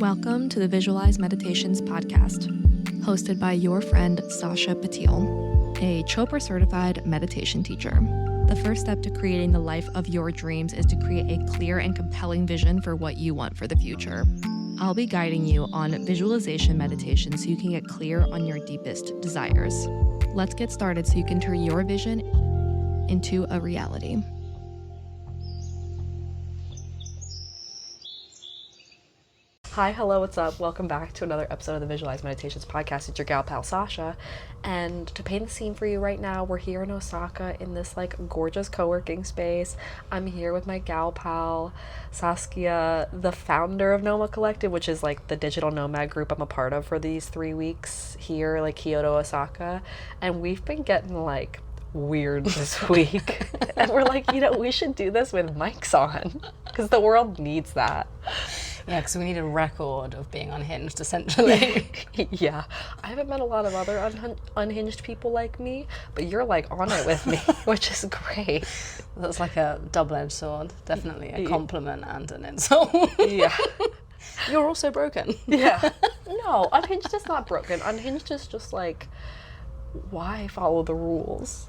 Welcome to the Visualize Meditations podcast, hosted by your friend Sasha Patil, a Chopra certified meditation teacher. The first step to creating the life of your dreams is to create a clear and compelling vision for what you want for the future. I'll be guiding you on visualization meditation so you can get clear on your deepest desires. Let's get started so you can turn your vision into a reality. Hi, hello, what's up? Welcome back to another episode of the Visualize Meditations podcast. It's your gal pal Sasha, and to paint the scene for you right now, we're here in Osaka in this gorgeous co-working space. I'm here with my gal pal Saskia, the founder of Noma Collective, which is the digital nomad group I'm a part of for these 3 weeks here, Kyoto, Osaka, and we've been getting weird this week. And we're we should do this with mics on because the world needs that. Yeah, because we need a record of being unhinged, essentially. Yeah. I haven't met a lot of other unhinged people like me, but you're on it with me, which is great. That's like a double-edged sword. Definitely a compliment and an insult. Yeah. You're also broken. Yeah. No, unhinged is not broken. Unhinged is just why follow the rules?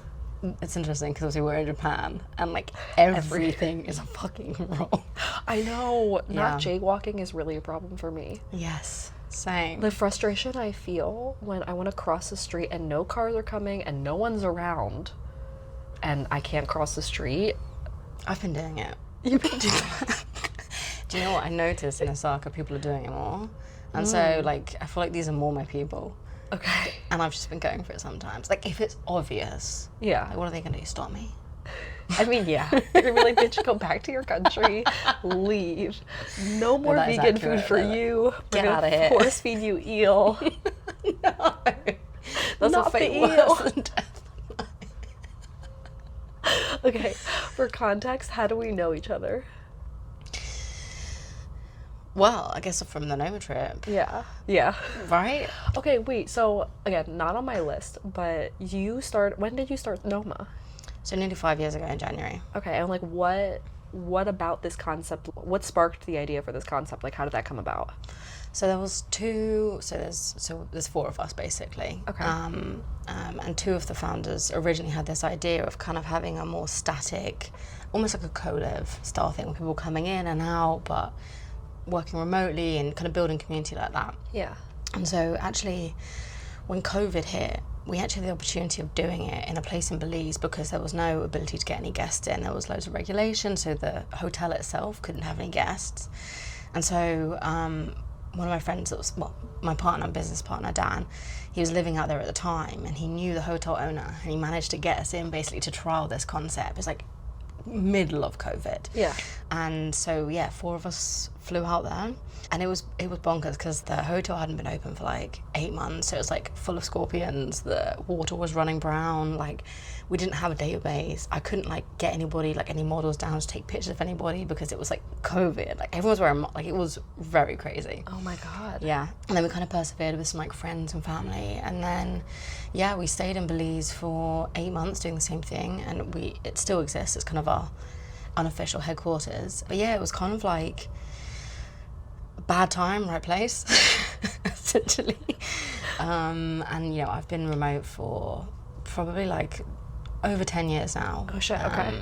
It's interesting because we're in Japan and everything is a fucking rule. I know. Not jaywalking is really a problem for me. Yes, same. The frustration I feel when I want to cross the street and no cars are coming and no one's around and I can't cross the street. I've been doing it. You've been doing it? Do you know what I noticed in Osaka? People are doing it more. And so I feel like these are more my people. Okay. And I've just been going for it sometimes. If it's obvious. Yeah. What are they going to do? Stop me? I mean, yeah. You're going to be bitch, go back to your country. Leave. No more vegan food for you. Get out of here. Force feed you eel. No. That's Not a fate the worse eel. than death. Okay. For context, how do we know each other? Well, I guess from the Noma trip. Yeah. Yeah. Right? Okay, wait. So, again, not on my list, but when did you start Noma? So nearly 5 years ago in January. Okay, and what about this concept? What sparked the idea for this concept? How did that come about? So there's 4 of us basically. Okay. And 2 of the founders originally had this idea of kind of having a more static, almost like a co-live style thing, with people coming in and out, but working remotely and kind of building community like that. Yeah. And so actually, when COVID hit, we actually had the opportunity of doing it in a place in Belize because there was no ability to get any guests in. There was loads of regulation, so the hotel itself couldn't have any guests. And so one of my friends, my business partner, Dan, he was living out there at the time and he knew the hotel owner and he managed to get us in basically to trial this concept. It's middle of COVID. Yeah. And so 4 of us flew out there, and it was bonkers because the hotel hadn't been open for 8 months, so it was full of scorpions, the water was running brown, we didn't have a database. I couldn't get anybody, any models down to take pictures of anybody because it was COVID, everyone was wearing it was very crazy. Oh my god. Yeah. And then we kind of persevered with some friends and family, and then we stayed in Belize for 8 months doing the same thing, and it still exists. It's kind of our unofficial headquarters. But it was kind of bad time, right place, essentially. And I've been remote for probably over 10 years now. Oh shit, okay.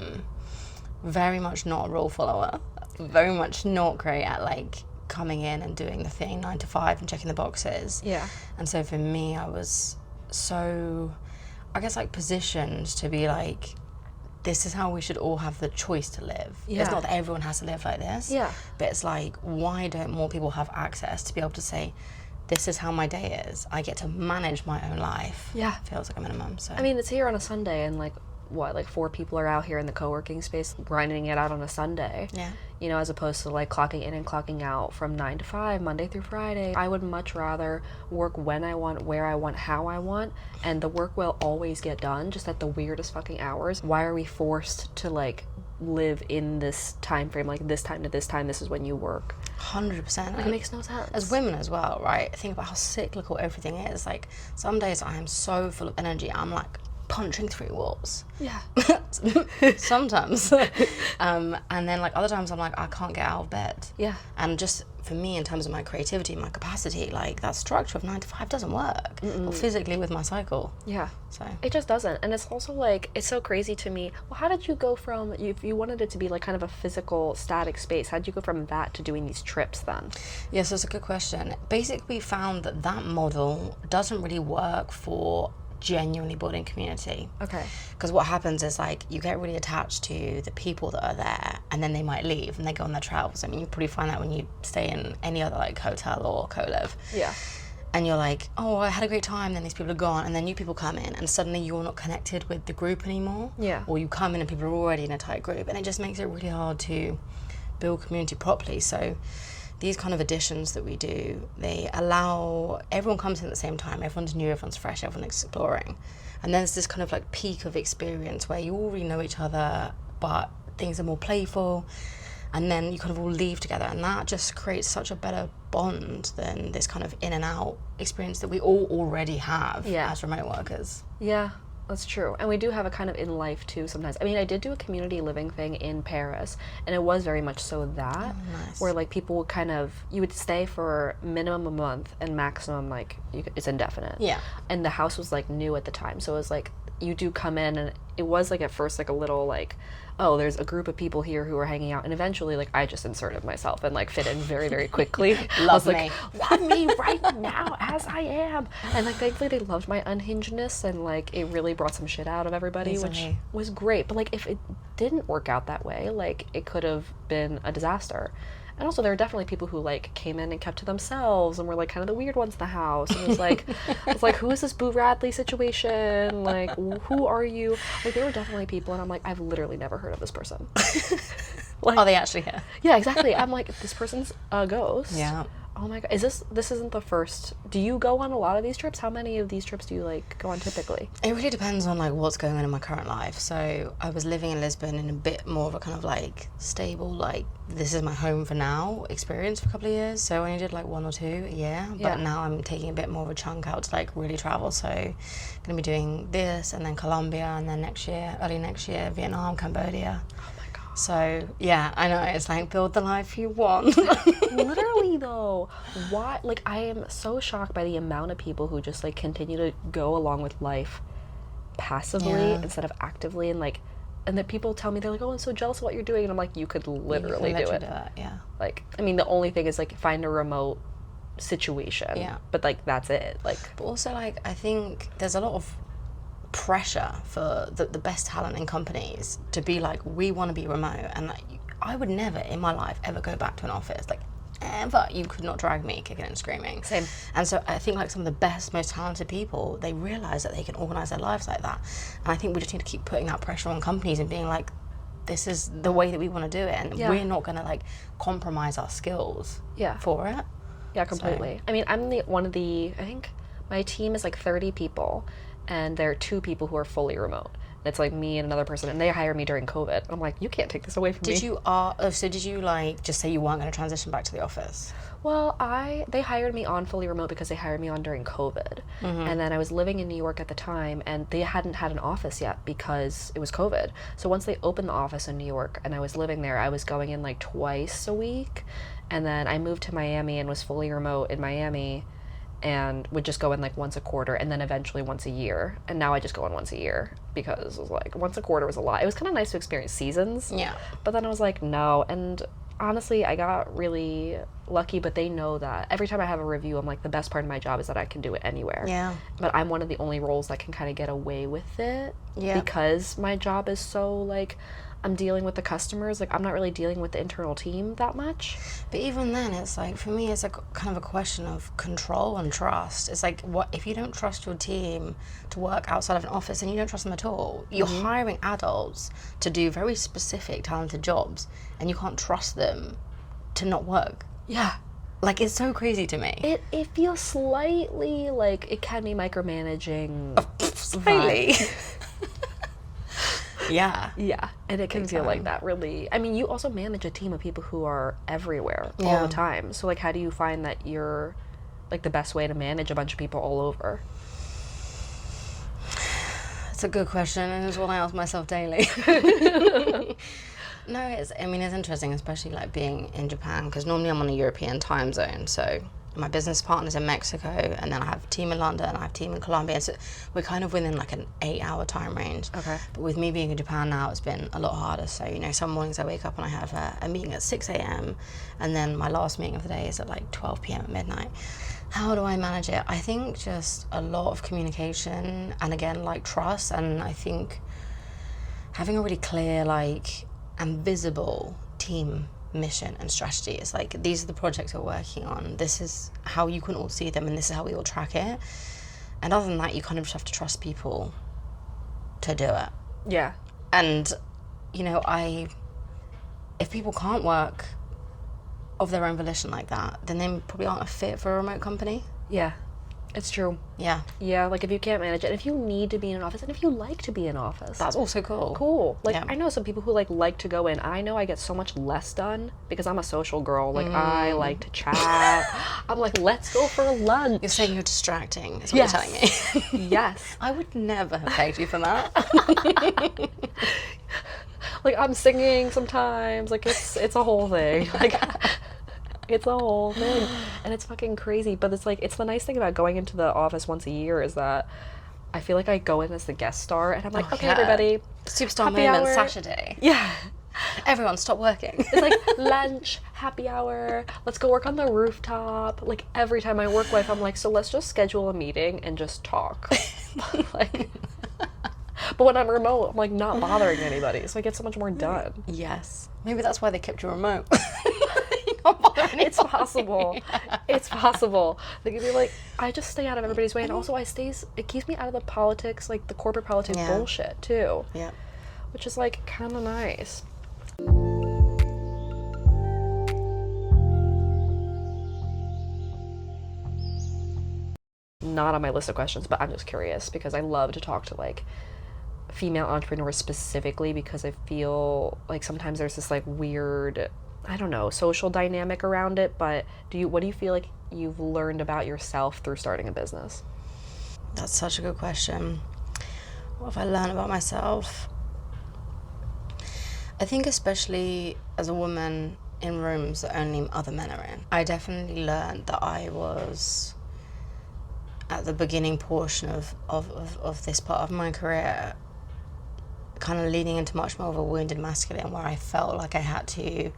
Very much not a rule follower. Very much not great at coming in and doing the thing 9 to 5 and checking the boxes. Yeah. And so for me, I was so, I guess positioned to be this is how we should all have the choice to live. Yeah. It's not that everyone has to live like this. Yeah. But it's why don't more people have access to be able to say, this is how my day is. I get to manage my own life. Yeah. Feels like a minimum. So I mean, it's here on a Sunday and 4 people are out here in the co-working space grinding it out on a Sunday. Yeah. As opposed to clocking in and clocking out from 9 to 5, Monday through Friday. I would much rather work when I want, where I want, how I want, and the work will always get done, just at the weirdest fucking hours. Why are we forced to live in this time frame, this time to this time, this is when you work? 100%. It makes no sense. As women as well, right? Think about how cyclical everything is. Some days I am so full of energy, I'm punching through walls. Yeah. Sometimes. And then other times I'm I can't get out of bed. Yeah. And just for me, in terms of my creativity, my capacity, like that structure of 9 to 5 doesn't work, or physically with my cycle. Yeah. So It just doesn't. And it's also like, it's so crazy to me. Well, how did you go from, if you wanted it to be like kind of a physical, static space, how did you go from that to doing these trips then? yes, that's a good question. Basically, we found that that model doesn't really work for genuinely building community. Okay. Because what happens is, like, you get really attached to the people that are there, and then they might leave and they go on their travels. I mean, you probably find that when you stay in any other like hotel or co-live. Yeah. And you're like, oh, I had a great time, then these people are gone, and then new people come in, and suddenly you're not connected with the group anymore. Yeah. Or you come in and people are already in a tight group, and it just makes it really hard to build community properly. So these kind of additions that we do, they allow everyone comes in at the same time, everyone's new, everyone's fresh, everyone's exploring. And then there's this kind of like peak of experience where you already know each other, but things are more playful, and then you kind of all leave together, and that just creates such a better bond than this kind of in and out experience that we all already have as remote workers. Yeah, that's true. And we do have a kind of in life too sometimes. I mean, I did do a community living thing in Paris, and it was very much so that, Nice. where like people would kind of, you would stay for minimum a month and maximum like, it's indefinite. Yeah. And the house was like new at the time. So it was like, you do come in, and it was like at first like a little like, oh, there's a group of people here who are hanging out, and eventually like I just inserted myself and like fit in very, very quickly. I was like, love me right now as I am. And like thankfully they loved my unhingedness, and like it really brought some shit out of everybody, which was great. But like if it didn't work out that way, like it could have been a disaster. And also there were definitely people who like came in and kept to themselves and were like kind of the weird ones in the house. And it was like, who is this Boo Radley situation? Like, who are you? Like, there were definitely people, and I'm like, I've literally never heard of this person. Like, are they actually here? Yeah, exactly. I'm like, this person's a ghost. Yeah. Oh my god, this isn't the first. Do you go on a lot of these trips? How many of these trips do you like go on typically? It really depends on like what's going on in my current life. So I was living in Lisbon in a bit more of a kind of like stable, like this is my home for now experience for a couple of years. So I only did like 1 or 2 a year, but now I'm taking a bit more of a chunk out to like really travel. So gonna be doing this, and then Colombia, and then early next year, Vietnam, Cambodia. So, yeah, I know, it's like, build the life you want. Literally, though. Why? Like, I am so shocked by the amount of people who just, like, continue to go along with life passively instead of actively. And, like, and then people tell me, they're like, oh, I'm so jealous of what you're doing. And I'm like, you could literally do it. Yeah. Like, I mean, the only thing is, like, find a remote situation. Yeah. But, like, that's it. Like, but also, like, I think there's a lot of pressure for the best talent in companies to be like, we want to be remote, and like, I would never in my life ever go back to an office, like ever. You could not drag me kicking and screaming. Same. And so I think like some of the best, most talented people, they realize that they can organize their lives like that, and I think we just need to keep putting that pressure on companies and being like, this is the way that we want to do it, and we're not going to like compromise our skills for it. Yeah, completely. So. I mean, I'm I think my team is like 30 people, and there are 2 people who are fully remote. It's like me and another person, and they hired me during COVID. I'm like, you can't take this away from me. Did you like just say you weren't going to transition back to the office? Well, they hired me on fully remote because they hired me on during COVID. And then I was living in New York at the time, and they hadn't had an office yet because it was COVID. So once they opened the office in New York and I was living there, I was going in like twice a week. And then I moved to Miami and was fully remote in Miami, and would just go in like once a quarter, and then eventually once a year. And now I just go in once a year because it was like once a quarter was a lot. It was kind of nice to experience seasons. Yeah. But then I was like, no. And honestly, I got really lucky, but they know that. Every time I have a review, I'm like, the best part of my job is that I can do it anywhere. Yeah. But I'm one of the only roles that can kind of get away with it. Yeah. Because my job is so like, I'm dealing with the customers, like I'm not really dealing with the internal team that much. But even then, it's like, for me, it's a kind of a question of control and trust. It's like, what if you don't trust your team to work outside of an office, and you don't trust them at all? You're hiring adults to do very specific, talented jobs, and you can't trust them to not work. Yeah. Like, it's so crazy to me. It feels slightly like it can be micromanaging. Slightly. Yeah. Yeah. And it can feel like that, really. I mean, you also manage a team of people who are everywhere all the time. So, like, how do you find that you're, like, the best way to manage a bunch of people all over? That's a good question, and it's one I ask myself daily. No, it's interesting, especially like being in Japan, because normally I'm on a European time zone. So my business partner's in Mexico, and then I have a team in London, I have a team in Colombia. And so we're kind of within like an 8-hour time range. Okay. But with me being in Japan now, it's been a lot harder. So, some mornings I wake up and I have a meeting at 6 a.m. and then my last meeting of the day is at like 12 p.m. at midnight. How do I manage it? I think just a lot of communication and, again, like trust. And I think having a really clear, like, and visible team mission and strategy. It's like, these are the projects we're working on. This is how you can all see them, and this is how we all track it. And other than that, you kind of just have to trust people to do it. Yeah. And, if people can't work of their own volition like that, then they probably aren't a fit for a remote company. Yeah. It's true. Yeah. Yeah, like if you can't manage it, if you need to be in an office, and if you like to be in office. That's also cool. Cool. Like, yeah. I know some people who like to go in. I know I get so much less done because I'm a social girl. Like, I like to chat. I'm like, let's go for lunch. You're saying you're distracting, is what you're telling me. Yes. I would never have pegged you for that. Like, I'm singing sometimes. Like, it's a whole thing. Like, it's a whole thing. And it's fucking crazy. But it's like, it's the nice thing about going into the office once a year is that I feel like I go in as the guest star and I'm like, okay, everybody. Superstar happy moment, hour. Sasha Day. Yeah. Everyone stop working. It's like lunch, happy hour, let's go work on the rooftop. Like, every time I work with, I'm like, so let's just schedule a meeting and just talk. Like, but when I'm remote, I'm like not bothering anybody, so I get so much more done. Yes. Maybe that's why they kept you remote. It's possible. It's possible. They could be like, I just stay out of everybody's way, and also it keeps me out of the politics, like the corporate politics bullshit too. Yeah. Which is like kind of nice. Not on my list of questions, but I'm just curious because I love to talk to like female entrepreneurs specifically, because I feel like sometimes there's this like weird, I don't know, social dynamic around it. But what do you feel like you've learned about yourself through starting a business? That's such a good question. What have I learned about myself? I think especially as a woman in rooms that only other men are in, I definitely learned that I was at the beginning portion of this part of my career kind of leading into much more of a wounded masculine, where I felt like I had to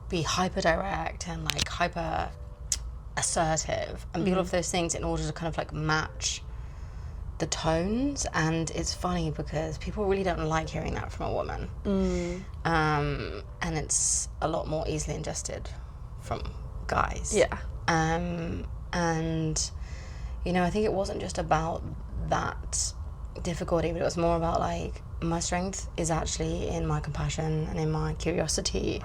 be hyper direct and like hyper assertive and be all of those things in order to kind of like match the tones. And it's funny because people really don't like hearing that from a woman. And it's a lot more easily ingested from guys. Yeah. And I think it wasn't just about that difficulty, but it was more about like, my strength is actually in my compassion and in my curiosity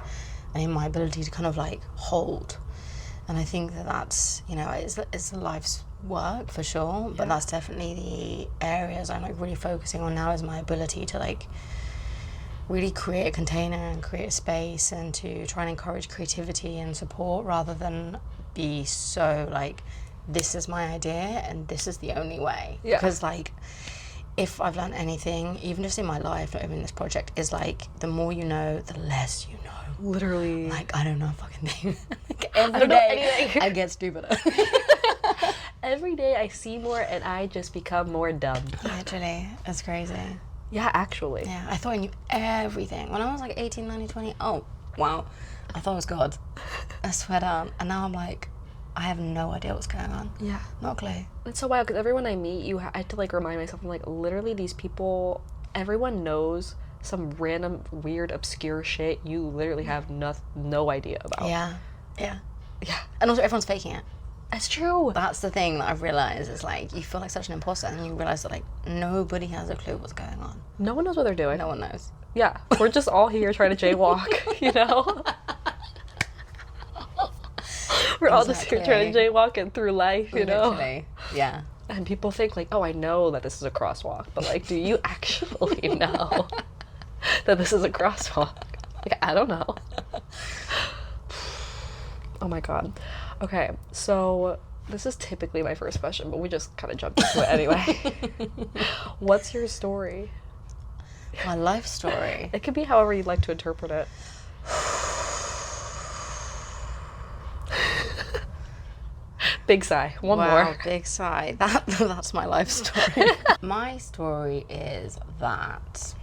and in my ability to kind of like hold. And I think that's, it's a life's work for sure, but that's definitely the areas I'm like really focusing on now, is my ability to like really create a container and create a space, and to try and encourage creativity and support, rather than be so like, this is my idea and this is the only way. Yeah. Because like, if I've learned anything, even just in my life, not even in this project, is like, the more you know, the less you know. Literally. Like, I don't know a fucking thing. Like, every day I get stupider. Every day I see more and I just become more dumb. Literally. It's crazy. Yeah, actually. Yeah, I thought I knew everything. When I was like 18, 19, 20, oh, wow. I thought I was God. I swear down. And now I'm like, I have no idea what's going on. Yeah. Not a clue. It's so wild because everyone I meet, I have to like remind myself, I'm like, literally these people, everyone knows some random, weird, obscure shit you literally have no idea about. Yeah. Yeah. Yeah. And also everyone's faking it. That's true. That's the thing that I've realised, is like, you feel like such an imposter, and you realise that like, nobody has a clue what's going on. No one knows what they're doing. No one knows. Yeah. We're just all here trying to jaywalk, you know? We're all just here trying to jaywalk and through life, you know? Literally. Yeah. And people think like, oh, I know that this is a crosswalk, but like, do you actually know that this is a crosswalk? Like, I don't know. Oh my God. Okay, so this is typically my first question, but we just kind of jumped into it anyway. What's your story? My life story. It could be however you'd like to interpret it. Big sigh. One more. Big sigh. That's my life story. My story is that,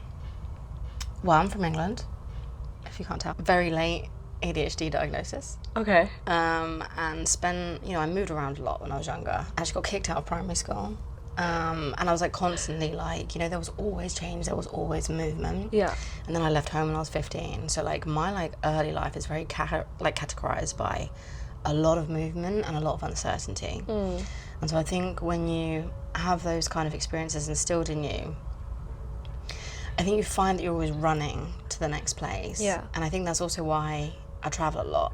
well, I'm from England, if you can't tell. Very late ADHD diagnosis. Okay. And I moved around a lot when I was younger. I actually got kicked out of primary school. And I was like constantly like, there was always change, there was always movement. Yeah. And then I left home when I was 15. So like my like early life is very categorized by a lot of movement and a lot of uncertainty. And so I think when you have those kind of experiences instilled in you, I think you find that you're always running to the next place. Yeah. And I think that's also why I travel a lot.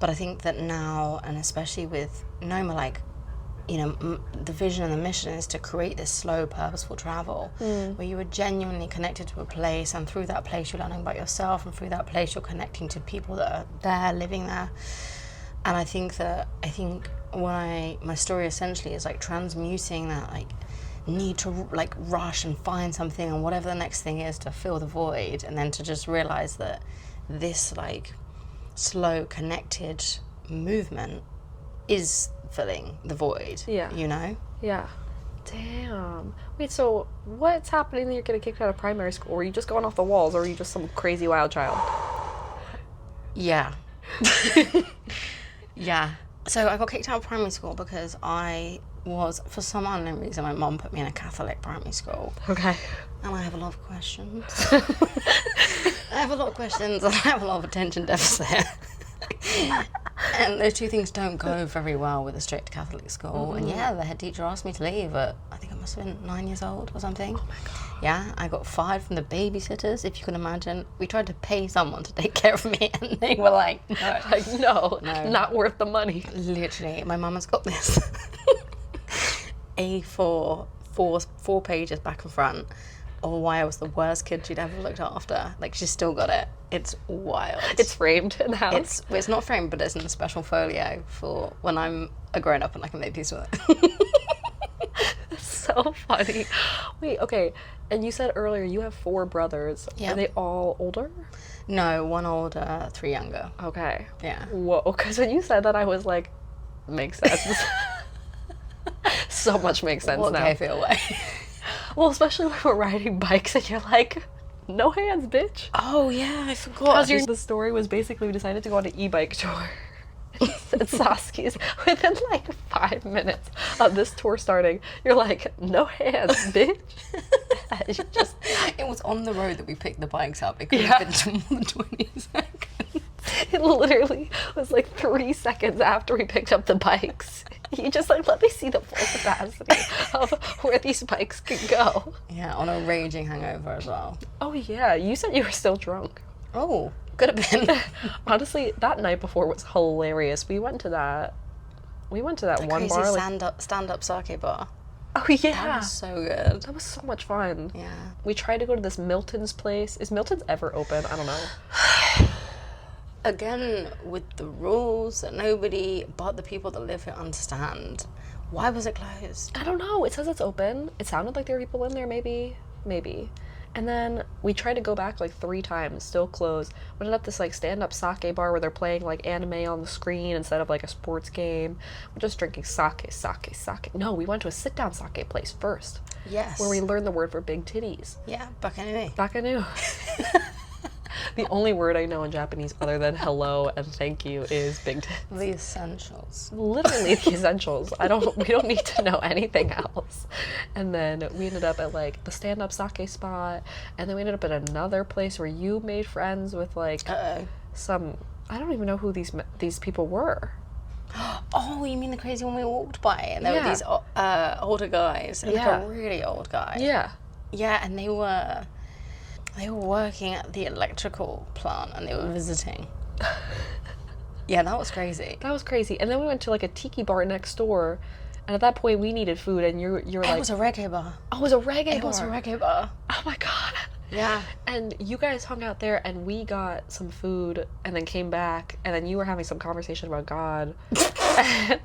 But I think that now, and especially with Noma, like, the vision and the mission is to create this slow, purposeful travel where you are genuinely connected to a place, and through that place you're learning about yourself, and through that place you're connecting to people that are there, living there. And I think my story essentially is like transmuting that like need to like rush and find something and whatever the next thing is to fill the void, and then to just realize that this like slow, connected movement is filling the void. Yeah. Yeah. Damn. Wait, so what's happening that you're getting kicked out of primary school? Are you just going off the walls, or are you just some crazy wild child? Yeah. Yeah. So I got kicked out of primary school because I was, for some unknown reason, my mum put me in a Catholic primary school. Okay. And I have a lot of questions. I have a lot of questions, and I have a lot of attention deficit. And those two things don't go very well with a strict Catholic school. And yeah, the head teacher asked me to leave at, I think I must have been 9 years old or something. Oh my God. Yeah, I got fired from the babysitters, if you can imagine. We tried to pay someone to take care of me, and they were like, no. Like, no, not worth the money. Literally, my mum has got this A4, four pages back and front of why I was the worst kid she'd ever looked after. Like, she's still got it. It's wild. It's framed in the house. It's not framed, but it's in a special folio for when I'm a grown-up and I can make peace with it. So funny. Wait, okay. And you said earlier you have 4 brothers. Yeah. Are they all older? No, 1 older, 3 younger. Okay. Yeah. Whoa, because when you said that, I was like, makes sense. So much makes sense What now. gave it away? Well, especially when we're riding bikes and you're like, no hands, bitch. Oh, yeah, I forgot. The story was basically we decided to go on an e-bike tour. At Saskia's. Within like 5 minutes of this tour starting, you're like, no hands, bitch. It was on the road that we picked the bikes up. It could have been more than 20 seconds. It literally was like 3 seconds after we picked up the bikes. You just like, let me see the full capacity of where these bikes could go. Yeah, on a raging hangover as well. Oh yeah, you said you were still drunk. Oh, could have been. Honestly, that night before was hilarious. We went to that one Crazy bar. Like, stand-up sake bar. oh yeah. That was so good. That was so much fun. Yeah. We tried to go to this Milton's place. Is Milton's ever open? I don't know. Again, with the rules that nobody but the people that live here understand. Why was it closed? I don't know. It says it's open. It sounded like there were people in there, maybe. And then we tried to go back like 3 times, still closed. We ended up this like stand-up sake bar where they're playing like anime on the screen instead of like a sports game. We're just drinking sake. No, we went to a sit-down sake place first. Yes. Where we learned the word for big titties. Yeah, bakanu. Bakanu. The only word I know in Japanese other than hello and thank you is big tits. The essentials. Literally the essentials. We don't need to know anything else. And then we ended up at like the stand-up sake spot, and then we ended up at another place where you made friends with like some, I don't even know who these people were. Oh, you mean the crazy one we walked by, and there were these older guys, and like a really old guy. Yeah. Yeah, and they were working at the electrical plant, and they were visiting. Yeah, that was crazy. That was crazy. And then we went to like a tiki bar next door, and at that point we needed food, and you're like, it was a reggae bar. Oh, it was a reggae bar. It was a reggae bar. Oh my god. Yeah. And you guys hung out there, and we got some food, and then came back, and then you were having some conversation about God. And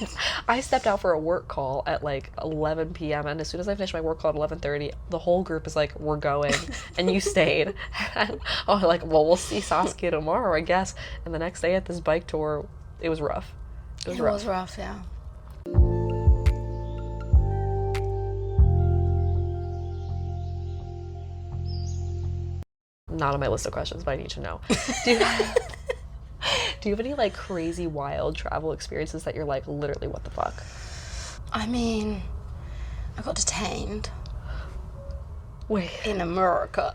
I stepped out for a work call at like 11 p.m. and as soon as I finished my work call at 11:30, the whole group is like, we're going, and you stayed. And I'm like, well, we'll see Saskia tomorrow, I guess. And the next day at this bike tour, it was rough. It was rough, yeah. Not on my list of questions, but I need to know. Do you, do you have any like crazy wild travel experiences that you're like, literally, what the fuck? I mean, I got detained. Wait. In America.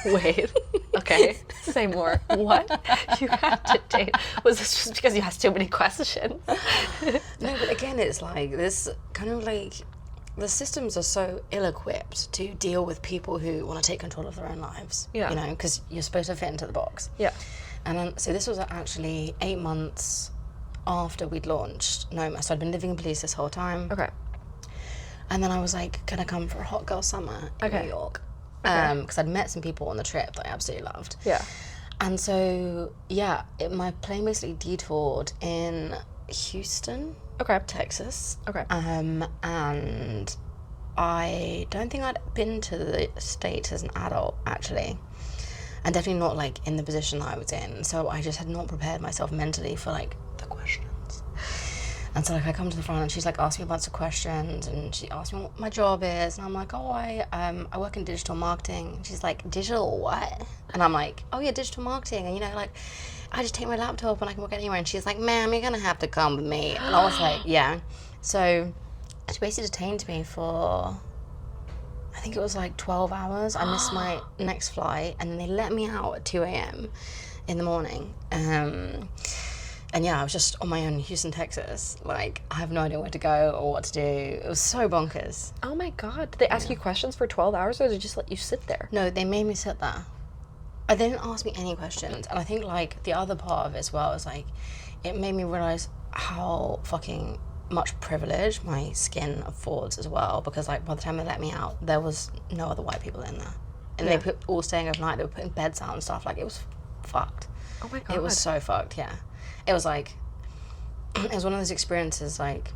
Wait. Okay. Say more. What? You got detained. Was this just because you asked too many questions? No, but again, it's like this kind of like, the systems are so ill-equipped to deal with people who want to take control of their own lives. Yeah. You know, because you're supposed to fit into the box. Yeah. And then, so this was actually 8 months after we'd launched Noma. So I'd been living in Belize this whole time. Okay. And then I was like, can I come for a hot girl summer in New York? Because I'd met some people on the trip that I absolutely loved. Yeah. And so, yeah, my plane basically detoured in Houston, Texas. Okay. And I don't think I'd been to the States as an adult, actually. And definitely not, like, in the position that I was in. So I just had not prepared myself mentally for, like, the questions. And so, like, I come to the front and she's, like, asking me a bunch of questions. And she asked me what my job is. And I'm like, oh, I work in digital marketing. And she's like, digital what? And I'm like, oh, yeah, digital marketing. And, you know, like, I just take my laptop and I can work anywhere. And she's like, ma'am, you're going to have to come with me. And I was like, yeah. So she basically detained me for, I think it was like 12 hours. I missed my next flight. And then they let me out at 2 a.m. in the morning. And yeah, I was just on my own in Houston, Texas. Like, I have no idea where to go or what to do. It was so bonkers. Oh my God. Did they ask you questions for 12 hours or did they just let you sit there? No, they made me sit there. They didn't ask me any questions. And I think, like, the other part of it as well is, like, it made me realize how fucking much privilege my skin affords as well. Because, like, by the time they let me out, there was no other white people in there. And they put all staying overnight. They were putting beds out and stuff. Like, it was fucked. Oh my God. It was so fucked, yeah. It was like, it was one of those experiences, like,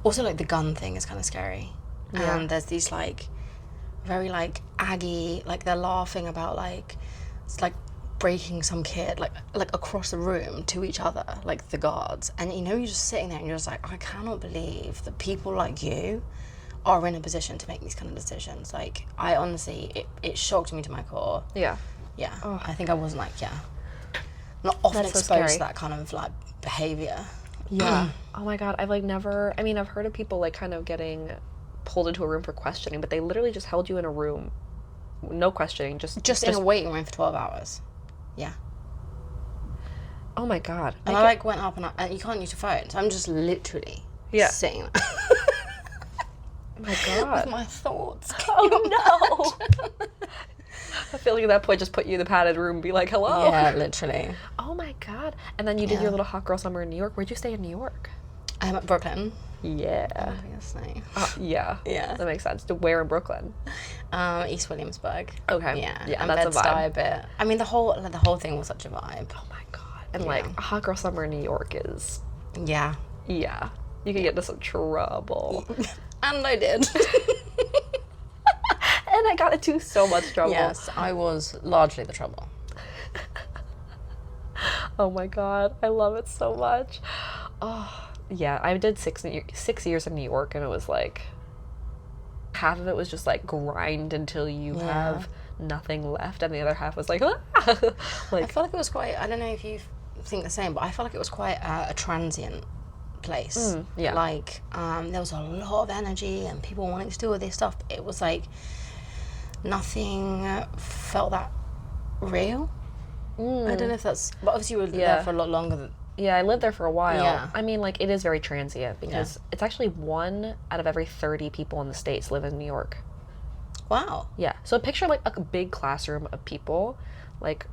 also, like, the gun thing is kind of scary. Yeah. And there's these, like, very, like, aggy, like, they're laughing about, like, it's like breaking some kid, like across the room to each other, like, the guards. And, you know, you're just sitting there and you're just like, I cannot believe that people like you are in a position to make these kind of decisions. Like, I honestly, it shocked me to my core. Yeah. Yeah. Oh. I think I wasn't, like, not often That's so exposed to scary. that kind of, like, behavior. Yeah. Oh my God. I've like never, I mean, I've heard of people like kind of getting pulled into a room for questioning, but they literally just held you in a room, no questioning, just in a waiting room for 12 hours. Yeah. Oh my God. And I like went up and you can't use your phone, so I'm just literally sitting there. Oh my God. With my thoughts. Oh no. I feel like at that point just put you in the padded room and be like, hello. Yeah, literally. Oh my God. And then you did your little hot girl summer in New York. Where'd you stay in New York? I'm at Brooklyn. Yeah. Obviously. Yeah. Yeah. That makes sense. Where in Brooklyn? East Williamsburg. Okay. Yeah. Yeah, And that's a Bed-Stuy vibe. a bit. I mean, the whole thing was such a vibe. Oh my God. And like a hot girl summer in New York is, Yeah. yeah. You could get into some trouble. And I did. And I got into so much trouble. Yes, I was largely the trouble. Oh my God. I love it so much. Oh, yeah. I did 6 years in New York and it was like, half of it was just like grind until you have nothing left. And the other half was like, ah! Like, I felt like it was quite, I don't know if you think the same, but I felt like it was quite a transient place. yeah. Like, there was a lot of energy and people wanting to do all this stuff. But it was like, nothing felt that real. I don't know if that's, but obviously you were there for a lot longer than. Yeah, I lived there for a while. Yeah. I mean, like, it is very transient because it's actually 1 out of every 30 people in the States live in New York. Wow. Yeah. So picture, like, a big classroom of people. Like,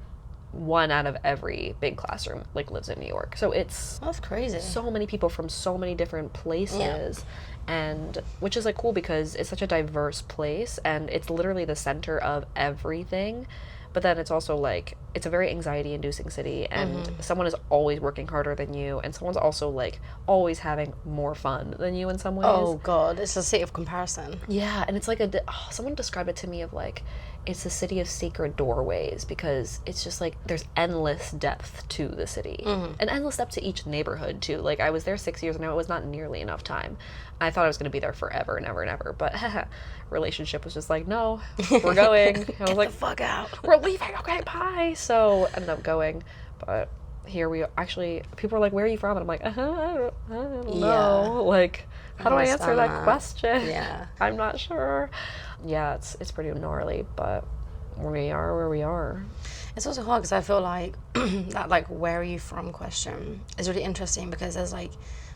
1 out of every big classroom, like, lives in New York. So it's... That's crazy. So many people from so many different places. And which is, like, cool because it's such a diverse place and it's literally the center of everything. But then it's also, like, it's a very anxiety inducing city, and someone is always working harder than you, and someone's also like always having more fun than you in some ways. Oh God, it's a city of comparison. Yeah, and it's like someone described it to me of like, it's a city of secret doorways, because it's just like there's endless depth to the city, and endless depth to each neighborhood too. Like, I was there 6 years and it was not nearly enough time. I thought I was going to be there forever and ever and ever, but relationship was just like, no, we're going. And I was like, the fuck out. We're leaving, okay, bye. So ended up going, but here we actually, people are like, where are you from? And I'm like, I don't know. Like, how do I answer that question? Yeah. I'm not sure. Yeah, it's pretty gnarly, but we are where we are. It's also hard because I feel like that, like, where are you from question is really interesting, because there's like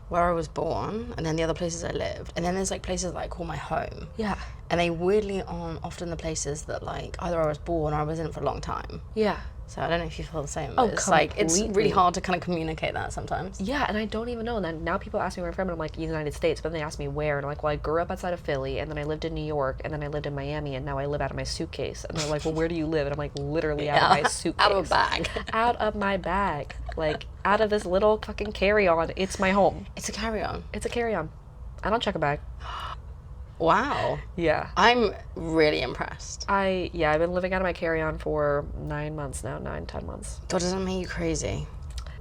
where I was born, and then the other places I lived, and then there's like places that I call my home. Yeah. And they weirdly aren't often the places that like either I was born or I was in for a long time. Yeah. So I don't know if you feel the same. Oh, it's like, it's completely. really hard to kind of communicate that sometimes. Yeah, and I don't even know. And then now people ask me where I'm from, and I'm like, United States. But then they ask me where, and I'm like, well, I grew up outside of Philly, and then I lived in New York, and then I lived in Miami, and now I live out of my suitcase. And they're like, well, where do you live? And I'm like, literally out of my suitcase. Out of a bag. Out of my bag. Like, out of this little fucking carry-on. It's my home. It's a carry-on. It's a carry-on. I don't check a bag. Wow. Yeah. I'm really impressed. I've been living out of my carry-on for 9 months now, 10 months. God, doesn't make you crazy.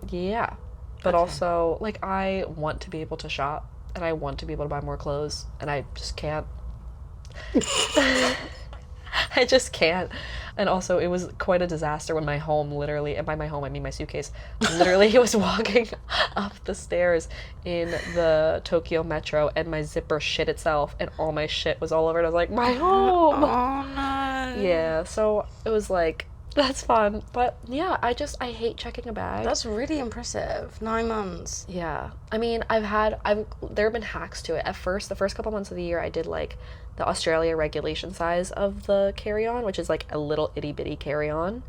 Yeah. But also, like, I want to be able to shop, and I want to be able to buy more clothes, and I just can't. I just can't. And also, it was quite a disaster when my home literally, and by my home I mean my suitcase, literally was walking up the stairs in the Tokyo metro, and my zipper shit itself, and all my shit was all over it. I was like, my home! Oh no. Yeah, so it was like, that's fun. But yeah, I hate checking a bag. That's really impressive. 9 months. Yeah. I mean, there have been hacks to it. At first, the first couple months of the year, I did like the Australia regulation size of the carry-on, which is like a little itty-bitty carry-on.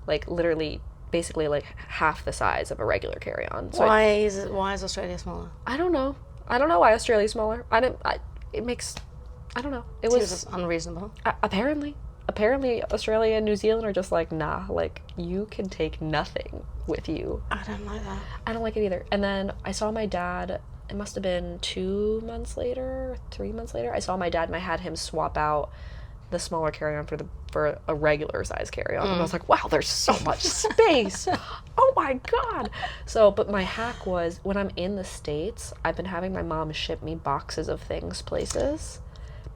Like, literally, basically like half the size of a regular carry-on. So why is Australia smaller? I don't know. I don't know why Australia's smaller. I don't know. It was unreasonable. Apparently Australia and New Zealand are just like, nah, like, you can take nothing with you. I don't like that. I don't like it either. And then I saw my dad, it must have been 3 months later, I saw my dad, and I had him swap out the smaller carry-on for a regular size carry-on. And I was like, wow, there's so much space. Oh my God. So, but my hack was, when I'm in the States, I've been having my mom ship me boxes of things places.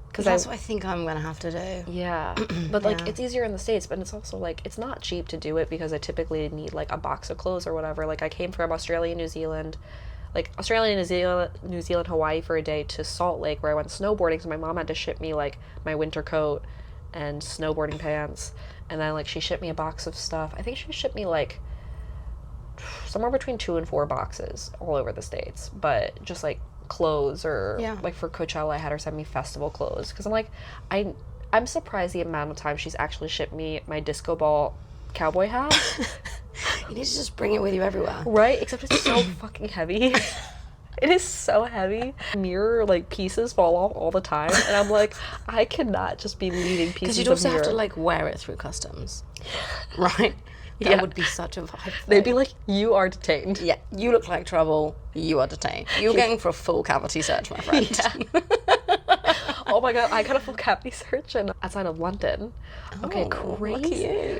Because that's what I think I'm going to have to do. Yeah. But, like, it's easier in the States, but it's also, like, it's not cheap to do it, because I typically need, like, a box of clothes or whatever. Like, I came from Australia, New Zealand, Hawaii for a day to Salt Lake, where I went snowboarding, so my mom had to ship me, like, my winter coat and snowboarding pants. And then, like, she shipped me a box of stuff. I think she shipped me, like, somewhere between 2 and 4 boxes all over the States. But just, like, clothes, or like for Coachella I had her send me festival clothes, because I'm like, I'm surprised the amount of time she's actually shipped me my disco ball cowboy hat. You need to just bring it with you everywhere, right? Except it's so fucking heavy. It is so heavy. Mirror, like, pieces fall off all the time, and I'm like, I cannot just be leaving pieces of mirror. Because you'd also have to, like, wear it through customs, right? That would be such a vibe. They'd be like, you are detained. Yeah, you look like trouble. You are detained. You're going for a full cavity search, my friend. Yeah. Oh my God, I got a full cavity search outside of London. Okay, crazy. Lucky you.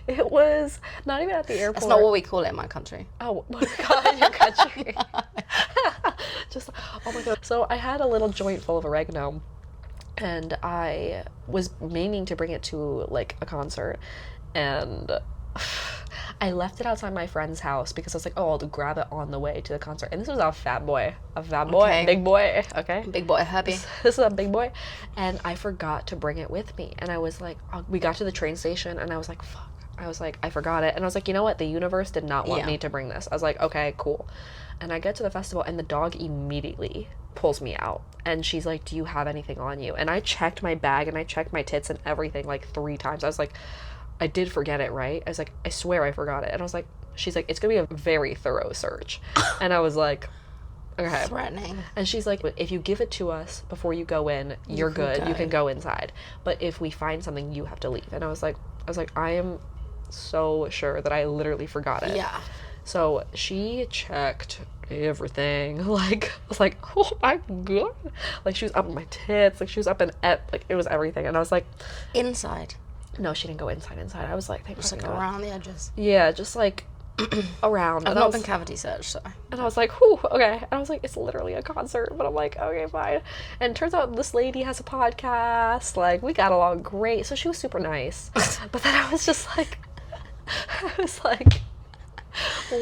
It was not even at the airport. That's not what we call it in my country. Oh my God, in your country. Just, oh my God. So I had a little joint full of oregano, and I was meaning to bring it to, like, a concert, and I left it outside my friend's house because I was like, oh, I'll grab it on the way to the concert. And this was a fat boy, Okay. big boy, okay? Big boy, Herbie. This is a big boy. And I forgot to bring it with me. And I was like, we got to the train station, and I was like, fuck. I was like, I forgot it. And I was like, you know what? The universe did not want me to bring this. I was like, okay, cool. And I get to the festival, and the dog immediately pulls me out. And she's like, do you have anything on you? And I checked my bag, and I checked my tits and everything, like, 3 times. I was like, I did forget it, right? I was like, I swear I forgot it. And I was like, she's like, it's going to be a very thorough search. And I was like, Okay. Threatening. And she's like, if you give it to us before you go in, you're good. You can go inside. But if we find something, you have to leave. And I was like, I am so sure that I literally forgot it. Yeah. So she checked everything. Like, I was like, oh my God. Like, she was up in my tits. Like, she was up in, like, it was everything. And I was like, Inside. no, she didn't go inside. I was like, Just like around the edges. Yeah, just like around. I've not been cavity searched, so. And I was like, whew, okay. And I was like, it's literally a concert. But I'm like, okay, fine. And it turns out this lady has a podcast. Like, we got along great. So she was super nice. But then I was just like,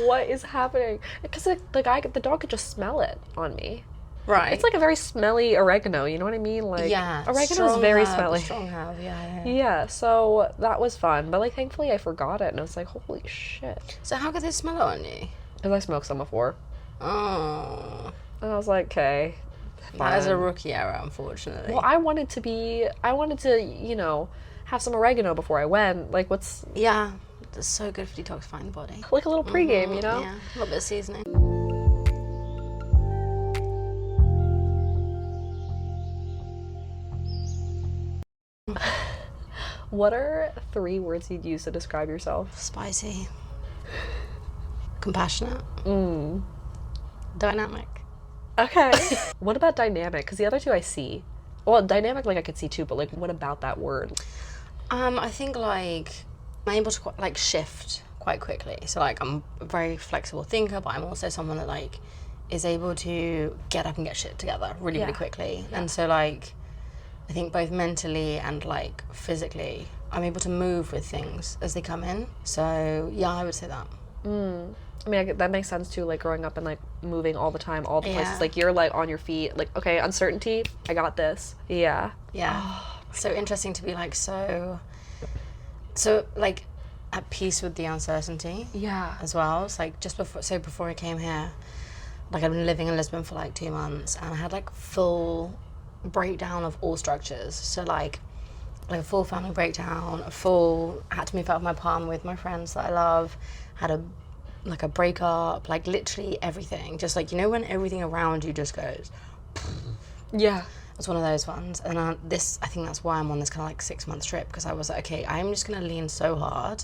what is happening? Because the dog could just smell it on me. Right. It's like a very smelly oregano, you know what I mean? Like, yeah. oregano is very smelly. Strong herb, yeah. Yeah, so that was fun. But, like, thankfully I forgot it. And I was like, holy shit. So how could they smell it on you? Because I smoked some before. Oh. And I was like, okay. That is a rookie error, unfortunately. Well, I wanted to, you know, have some oregano before I went. Like, what's... Yeah. It's so good for detoxifying the body. Like a little pregame, you know? Yeah. A little bit of seasoning. What are 3 words you'd use to describe yourself? Spicy. Compassionate. Dynamic. Okay. What about dynamic? Because the other 2 I see. Well, dynamic, like, I could see too, but, like, what about that word? I think, like, I'm able to, like, shift quite quickly. So, like, I'm a very flexible thinker, but I'm also someone that, like, is able to get up and get shit together really quickly. Yeah. And so, like, I think both mentally and, like, physically, I'm able to move with things as they come in. So, yeah, I would say that. I mean, that makes sense too, like, growing up and, like, moving all the time, all the places. Like, you're, like, on your feet. Like, okay, uncertainty, I got this. Yeah. Yeah. So interesting to be, like, so, like, at peace with the uncertainty. Yeah. As well. It's like, before I came here, like, I'd been living in Lisbon for, like, 2 months, and I had, like, full breakdown of all structures. So, like a full family breakdown, I had to move out of my apartment with my friends that I love, had a breakup, like, literally everything. Just, like, you know when everything around you just goes... Yeah. It's one of those ones. And I think that's why I'm on this kind of, like, 6-month trip, because I was like, okay, I'm just going to lean so hard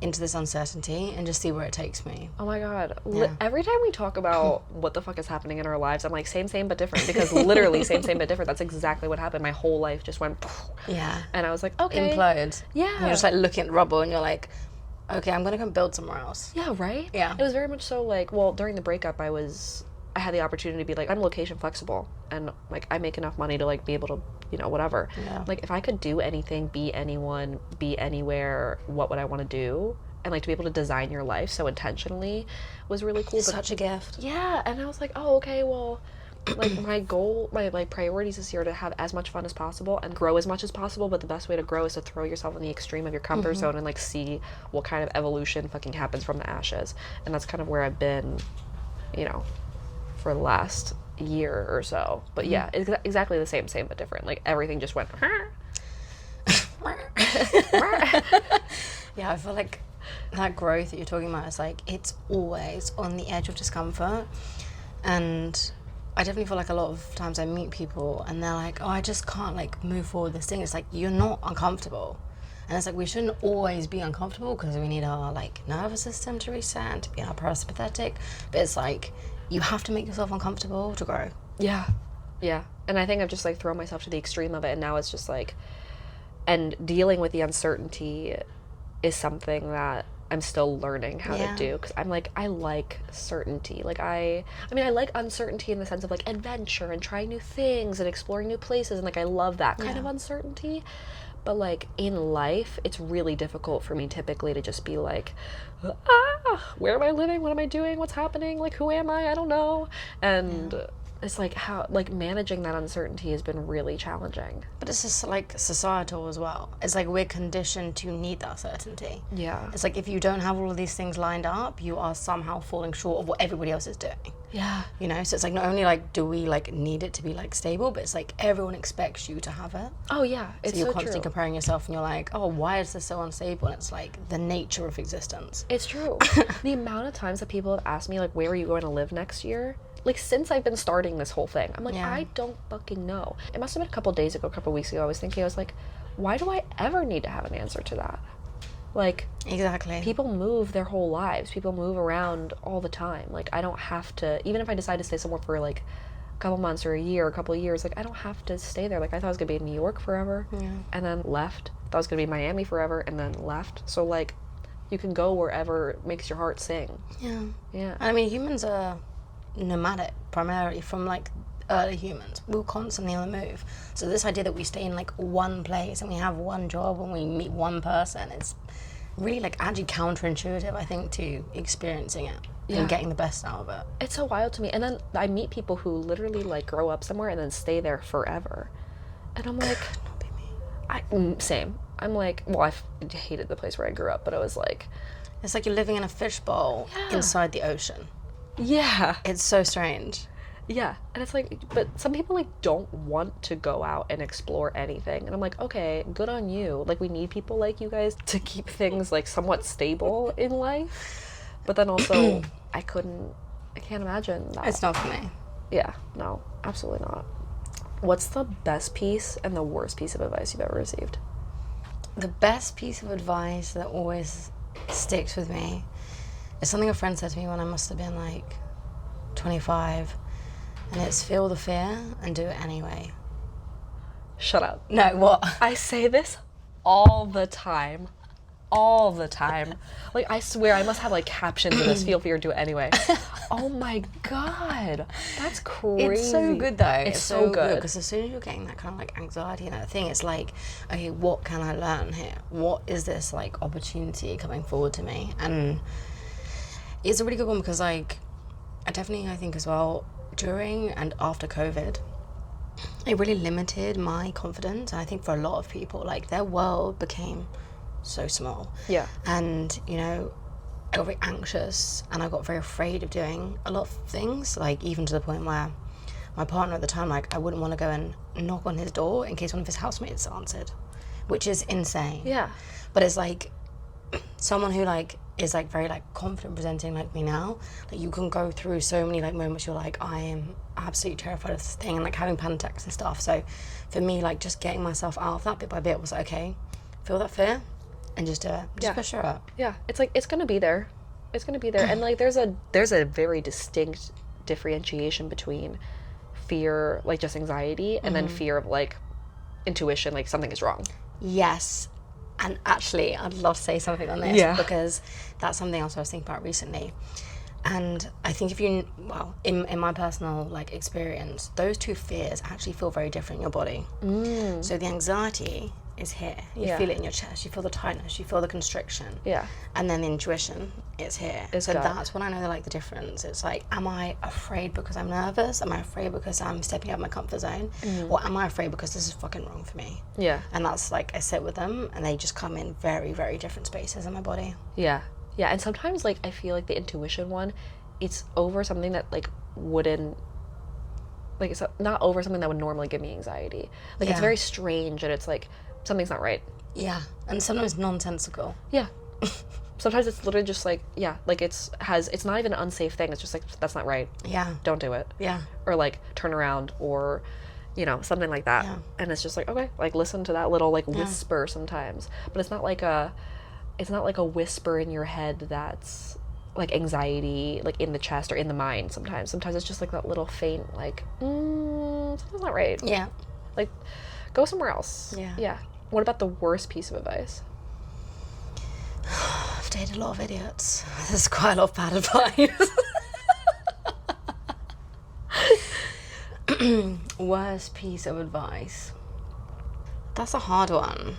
into this uncertainty and just see where it takes me. Oh my God. Yeah. Every time we talk about what the fuck is happening in our lives, I'm like, same, but different. Because literally same, but different. That's exactly what happened. My whole life just went... Yeah. And I was like, okay. Implode. Yeah. And you're just, like, looking at the rubble and you're like... Okay, I'm gonna go build somewhere else. Yeah, right? Yeah. It was very much so, like, well, during the breakup, I had the opportunity to be like, I'm location flexible, and, like, I make enough money to, like, be able to, you know, whatever. Yeah. Like, if I could do anything, be anyone, be anywhere, what would I want to do? And, like, to be able to design your life so intentionally was really cool. Such a gift. Yeah, and I was like, oh, okay, well... like, my goal, my, like, priorities this year to have as much fun as possible and grow as much as possible, but the best way to grow is to throw yourself in the extreme of your comfort zone and, like, see what kind of evolution fucking happens from the ashes. And that's kind of where I've been, you know, for the last year or so. But yeah, it's exactly the same but different. Like, everything just went... Yeah, I feel like that growth that you're talking about is, like, it's always on the edge of discomfort. And... I definitely feel like a lot of times I meet people and they're like, oh, I just can't, like, move forward this thing. It's like, you're not uncomfortable. And it's like, we shouldn't always be uncomfortable because we need our, like, nervous system to reset and to be our parasympathetic. But it's like, you have to make yourself uncomfortable to grow. Yeah. Yeah. And I think I've just, like, thrown myself to the extreme of it, and now it's just like, and dealing with the uncertainty is something that I'm still learning how to do, because I'm like, I like certainty. Like, I mean, I like uncertainty in the sense of, like, adventure and trying new things and exploring new places, and, like, I love that kind of uncertainty. But, like, in life, it's really difficult for me typically to just be like, where am I living? What am I doing? What's happening? Like, who am I? I don't know. And it's like, how, like, managing that uncertainty has been really challenging. But it's just, like, societal as well. It's like we're conditioned to need that certainty. Yeah. It's like if you don't have all of these things lined up, you are somehow falling short of what everybody else is doing. Yeah. You know, so it's like, not only, like, do we, like, need it to be, like, stable, but it's like everyone expects you to have it. Oh yeah, it's so you're so constantly true. comparing yourself, and you're like, oh, why is this so unstable? And it's like the nature of existence. It's true. The amount of times that people have asked me, like, where are you going to live next year? like since I've been starting this whole thing, I'm like, Yeah. I don't fucking know. It must have been a couple days ago, a couple weeks ago, I was thinking, I was like, why do I ever need to have an answer to that? Like, Exactly. people move their whole lives. People move around all the time. Like, I don't have to, even if I decide to stay somewhere for like a couple months or a year, a couple of years, like, I don't have to stay there. Like, I thought I was gonna be in New York forever, and then left. Thought I was gonna be in Miami forever, and then left. So like, you can go wherever makes your heart sing. Yeah. I mean, humans are nomadic primarily from like early humans. We were constantly on the move. So this idea that we stay in like one place and we have one job and we meet one person, it's really like actually counterintuitive, I think, to experiencing it and getting the best out of it. It's so wild to me. And then I meet people who literally like grow up somewhere and then stay there forever. And I'm like, Could not be me. Same. I'm like, well, I hated the place where I grew up, but I was like, It's like you're living in a fishbowl inside the ocean. yeah. It's so strange. Yeah. And it's like, but some people like don't want to go out and explore anything. And I'm like, okay, good on you. Like, we need people like you guys to keep things like somewhat stable in life. But then also, I can't imagine that. It's not for me. Yeah, no, absolutely not. What's the best piece and the worst piece of advice you've ever received? The best piece of advice that always sticks with me is something a friend said to me when I must have been like 25, and it's feel the fear and do it anyway. Shut up. No, what? I say this all the time. All the time. Like, I swear I must have like captions of this. Feel fear, do it anyway. Oh my god. That's crazy. It's so good though. It's so good. Because as soon as you're getting that kind of like anxiety and that thing, it's like, okay, what can I learn here? What is this like opportunity coming forward to me? And it's a really good one because like, I think as well, during and after COVID, it really limited my confidence. And I think for a lot of people, like their world became so small. Yeah. And, you know, I got very anxious and I got very afraid of doing a lot of things, like even to the point where my partner at the time, like I wouldn't want to go and knock on his door in case one of his housemates answered, which is insane. Yeah. But it's like someone who like is like very like confident presenting like me now, like you can go through so many like moments you're like, I am absolutely terrified of this thing, and like having panic attacks and stuff. So for me, like just getting myself out of that bit by bit was like, okay, feel that fear and just do it. Just push her up. Yeah. It's like, it's gonna be there. It's gonna be there. And like there's a very distinct differentiation between fear, like just anxiety, and then fear of like intuition, like something is wrong. Yes. And actually, I'd love to say something on this because that's something else I was thinking about recently. And I think if you, well, in my personal like experience, those two fears actually feel very different in your body. So the anxiety is here. You feel it in your chest. You feel the tightness. You feel the constriction. Yeah. And then the intuition is here. It's so gut. that's when I know like the difference. It's like, am I afraid because I'm nervous? Am I afraid because I'm stepping out of my comfort zone? Or am I afraid because this is fucking wrong for me? Yeah. And that's like, I sit with them and they just come in very, very different spaces in my body. Yeah. Yeah. And sometimes like I feel like the intuition one, it's over something that like wouldn't, like it's not over something that would normally give me anxiety. Like it's very strange and it's like something's not right. Yeah. And sometimes nonsensical. Yeah. Sometimes it's literally just like, yeah, like it's not even an unsafe thing. It's just like, that's not right. Yeah. Don't do it. Yeah. Or like turn around or, you know, something like that. Yeah. And it's just like, okay, like listen to that little like whisper sometimes. But it's not like a whisper in your head that's like anxiety, like in the chest or in the mind sometimes. Sometimes it's just like that little faint, like, something's not right. Yeah. Like, go somewhere else. Yeah. Yeah. What about the worst piece of advice? I've dated a lot of idiots. There's quite a lot of bad advice. Worst piece of advice. That's a hard one.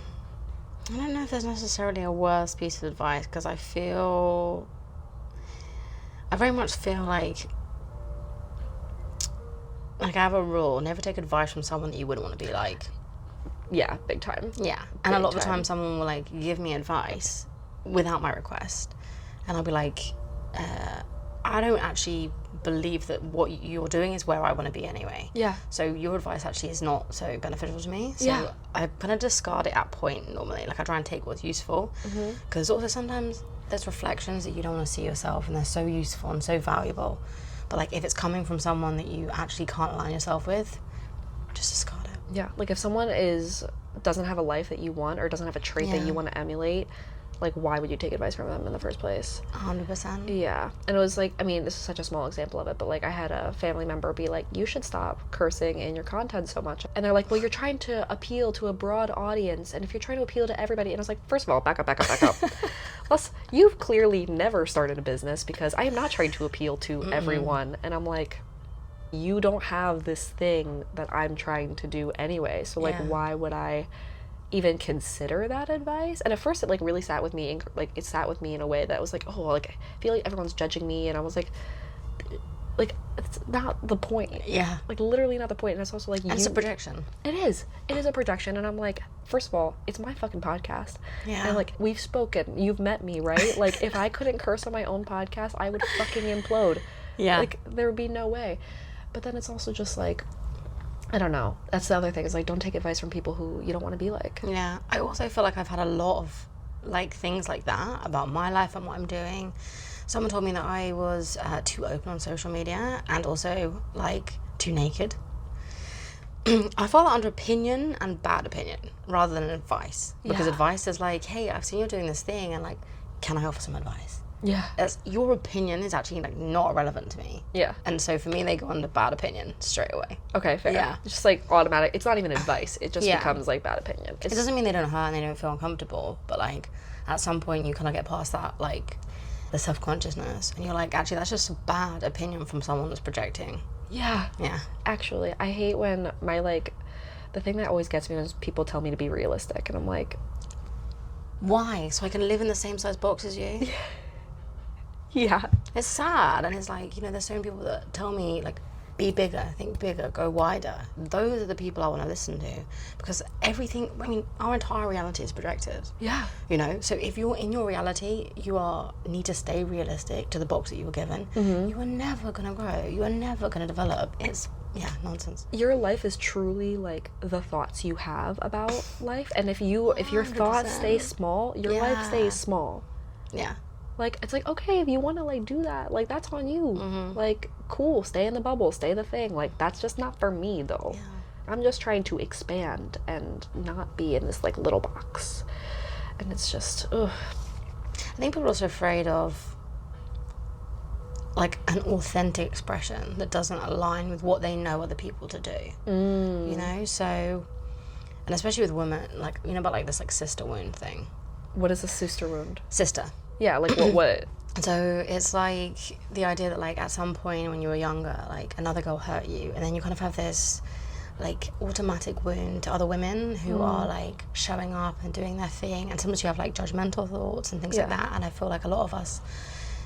I don't know if there's necessarily a worst piece of advice because I very much feel like I have a rule: never take advice from someone that you wouldn't want to be like. Yeah, big time. Yeah, and a lot of the time someone will like give me advice without my request, and I'll be like, I don't actually believe that what you're doing is where I want to be anyway. Yeah. So your advice actually is not so beneficial to me. So I kind of discard it at point normally. Like I try and take what's useful, because also sometimes there's reflections that you don't want to see yourself, and they're so useful and so valuable. But like if it's coming from someone that you actually can't align yourself with, just discard it. Yeah, like if someone doesn't have a life that you want or doesn't have a trait that you want to emulate, like why would you take advice from them in the first place? 100%. Yeah. And it was like, I mean, this is such a small example of it, but like I had a family member be like, you should stop cursing in your content so much. And they're like, well, you're trying to appeal to a broad audience, and if you're trying to appeal to everybody, and I was like, first of all, back up. Plus, you've clearly never started a business, because I am not trying to appeal to everyone. And I'm like, you don't have this thing that I'm trying to do anyway, so like why would I even consider that advice? And at first it like really sat with me, and like it sat with me in a way that was like, oh, like I feel like everyone's judging me, and I was like it's not the point. Yeah, like literally not the point. And it's also like, it's a projection. It is a projection. And I'm like, first of all, it's my fucking podcast. Yeah. And like, we've spoken, you've met me, right? Like if I couldn't curse on my own podcast, I would fucking implode. Yeah, like there would be no way. But then it's also just like, I don't know. That's the other thing, is like, don't take advice from people who you don't want to be like. Yeah. I also feel like I've had a lot of like things like that about my life and what I'm doing. Someone told me that I was too open on social media, and also like too naked. I fall under opinion and bad opinion rather than advice, because advice is like, hey, I've seen you doing this thing, and like, can I offer some advice? Yeah. Your opinion is actually like not relevant to me. Yeah. And so for me, they go under bad opinion straight away. Okay, fair. Yeah. It's just like automatic. It's not even advice. It just becomes like bad opinion. It doesn't mean they don't hurt and they don't feel uncomfortable, but like at some point you kind of get past that, like the self-consciousness, and you're like, actually that's just a bad opinion from someone that's projecting. Yeah. Yeah. Actually, I hate when the thing that always gets me is people tell me to be realistic, and I'm like, why? So I can live in the same size box as you? yeah. It's sad, and it's like, there's so many people that tell me like, be bigger, think bigger, go wider. Those are the people I want to listen to, because everything, our entire reality is projected. Yeah. So if you're in your reality, need to stay realistic to the box that you were given. You are never going to grow. You are never going to develop. It's, nonsense. Your life is truly like the thoughts you have about life, and if your thoughts stay small, your life stays small. Yeah. Like, it's like, okay, if you want to, like, do that, like, that's on you. Like, cool, stay in the bubble, stay the thing. Like, that's just not for me, though. Yeah. I'm just trying to expand and not be in this, like, little box. And it's just, ugh. I think people are also afraid of, like, an authentic expression that doesn't align with what they know other people to do. So, and especially with women, like, about, like, this, like, sister wound thing. What is a sister wound? Sister. Yeah, like, what? So it's like the idea that like at some point when you were younger, like another girl hurt you, and then you kind of have this like automatic wound to other women who are like showing up and doing their thing, and sometimes you have like judgmental thoughts and things like that. And I feel like a lot of us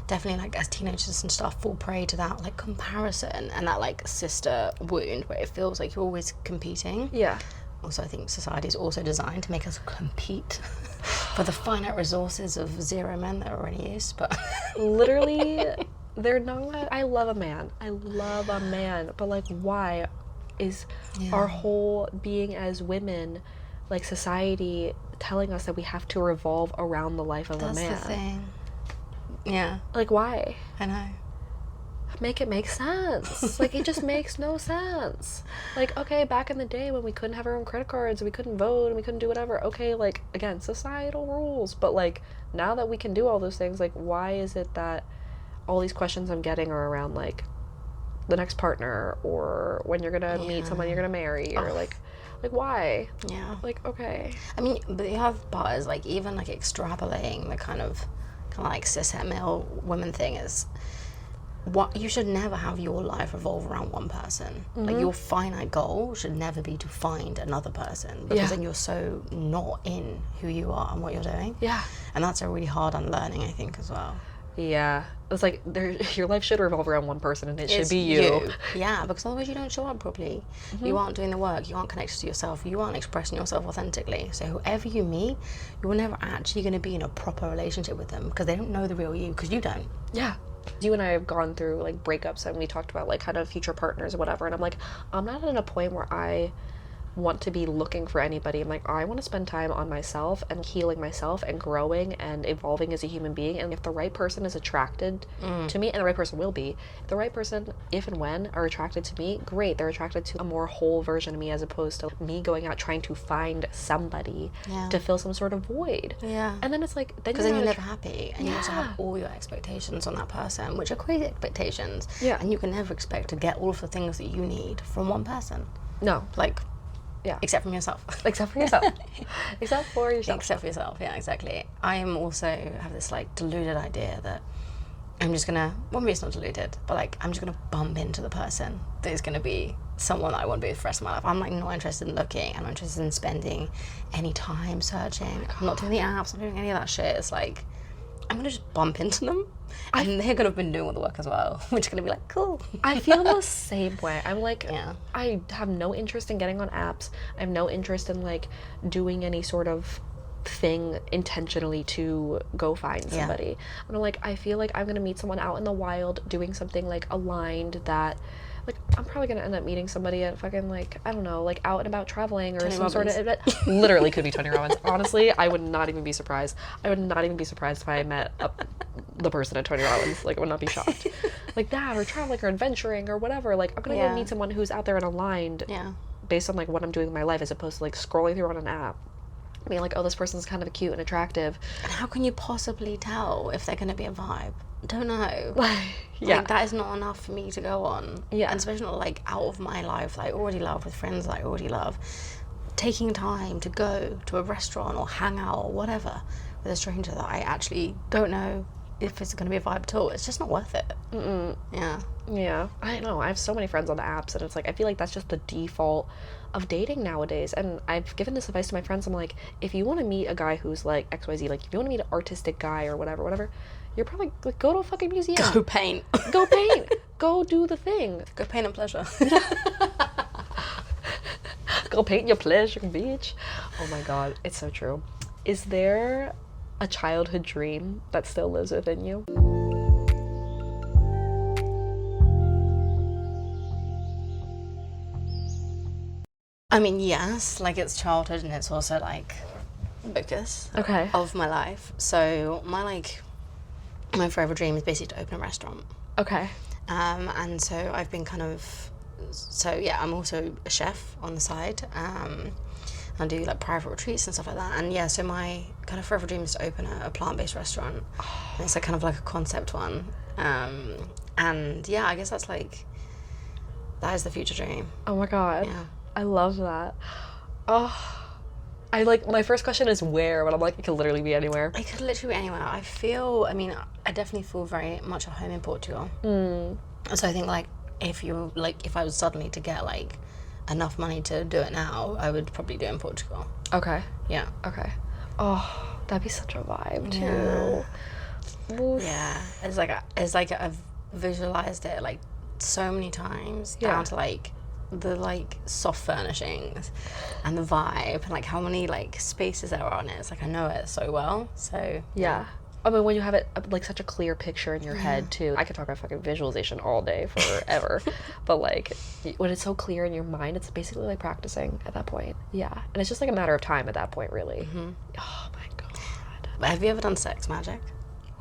definitely, like as teenagers and stuff, fall prey to that like comparison and that like sister wound where it feels like you're always competing. Yeah. Also, I think society is also designed to make us compete for the finite resources of 0 men that already is, but... Literally, they're not... I love a man, but, like, why is our whole being as women, like, society telling us that we have to revolve around the life of a man? That's the thing. Yeah. Like, why? I know. Make it make sense. Like, it just makes no sense. Like, okay, back in the day when we couldn't have our own credit cards and we couldn't vote and we couldn't do whatever, okay, like, again, societal rules, but like now that we can do all those things, like, why is it that all these questions I'm getting are around like the next partner, or when you're gonna meet someone you're gonna marry, or like why? Yeah. Like, okay. I mean, but the other part is like, even like extrapolating the kind of like cishet male women thing is, what you should never have your life revolve around one person. Like, your finite goal should never be to find another person, because then you're so not in who you are and what you're doing. Yeah. And that's a really hard unlearning, I think, as well. Yeah. It's like your life should revolve around one person, and it should be you. Yeah, because otherwise you don't show up properly. You aren't doing the work, you aren't connected to yourself, you aren't expressing yourself authentically. So whoever you meet, you're never actually going to be in a proper relationship with them, because they don't know the real you, because you don't. Yeah. You and I have gone through like breakups, and we talked about like kind of future partners or whatever, and I'm like, I'm not at a point where I want to be looking for anybody. I'm like, I want to spend time on myself and healing myself and growing and evolving as a human being. And if the right person is attracted to me, and the right person will be, if the right person, if and when, are attracted to me, great. They're attracted to a more whole version of me, as opposed to me going out trying to find somebody to fill some sort of void. Yeah. And then it's like, because then you're never happy, and you also have all your expectations on that person, which are crazy expectations. Yeah. And you can never expect to get all of the things that you need from one person. No. Like, yeah. Except from yourself. Except for yourself. Except for yourself. Except for yourself, yeah, exactly. I am also have this like deluded idea that I'm just gonna, well, maybe it's not deluded, but like I'm just gonna bump into the person that is gonna be someone that I want to be with for the rest of my life. I'm like not interested in looking. I'm not interested in spending any time searching. I'm not doing the apps. I'm not doing any of that shit. It's like I'm gonna just bump into them, and they're gonna have been doing all the work as well, which is gonna be like cool. I feel the same way. I'm like, Yeah. I have no interest in getting on apps. I have no interest in like doing any sort of thing intentionally to go find somebody. And I'm like, I feel like I'm gonna meet someone out in the wild doing something like aligned that, like, I'm probably gonna end up meeting somebody at fucking, like, I don't know, like out and about traveling or Tony some sort of Robbins. event. Literally could be Tony Robbins. Honestly, I would not even be surprised. I would not even be surprised if I met the person at Tony Robbins. Like, I would not be shocked. Like that, or traveling, or adventuring, or whatever. Like, I'm gonna go meet someone who's out there and aligned based on like what I'm doing in my life, as opposed to like scrolling through on an app, being like, oh, this person's kind of cute and attractive. And how can you possibly tell if they're gonna be a vibe? Don't know. Yeah. Like, that is not enough for me to go on. Yeah. And especially not like out of my life that I already love, with friends that I already love. Taking time to go to a restaurant or hang out or whatever with a stranger that I actually don't know if it's going to be a vibe at all. It's just not worth it. Yeah. Yeah. I know. I have so many friends on the apps, and it's like, I feel like that's just the default of dating nowadays. And I've given this advice to my friends. I'm like, if you want to meet a guy who's like XYZ, like if you want to meet an artistic guy or whatever, you're probably like, go to a fucking museum. Go paint. Go paint. Go do the thing. Go paint and pleasure. Go paint your pleasure beach. Oh my god, it's so true. Is there a childhood dream that still lives within you? I mean, yes, like it's childhood and it's also like focus of my life. So my forever dream is basically to open a restaurant. Okay. And so I've been I'm also a chef on the side. I do like private retreats and stuff like that. And yeah, so my kind of forever dream is to open a plant-based restaurant. And it's like kind of like a concept one. And yeah, I guess that is the future dream. Oh my god. Yeah. I love that. Oh, I like, my first question is where, but I'm like, it could literally be anywhere. It could literally be anywhere. I definitely feel very much at home in Portugal. So I think like if I was suddenly to get like enough money to do it now, I would probably do it in Portugal. Okay. Yeah. Okay. Oh, that'd be such a vibe too. Yeah. Yeah. It's like I've visualized it like so many times down to like the like soft furnishings and the vibe and like how many like spaces there are on it. It's like I know it so well. So yeah. I mean, when you have it like such a clear picture in your head too. I could talk about fucking visualization all day forever. But like when it's so clear in your mind, it's basically like practicing at that point. Yeah. And it's just like a matter of time at that point, really. Oh my god. Have you ever done sex magic?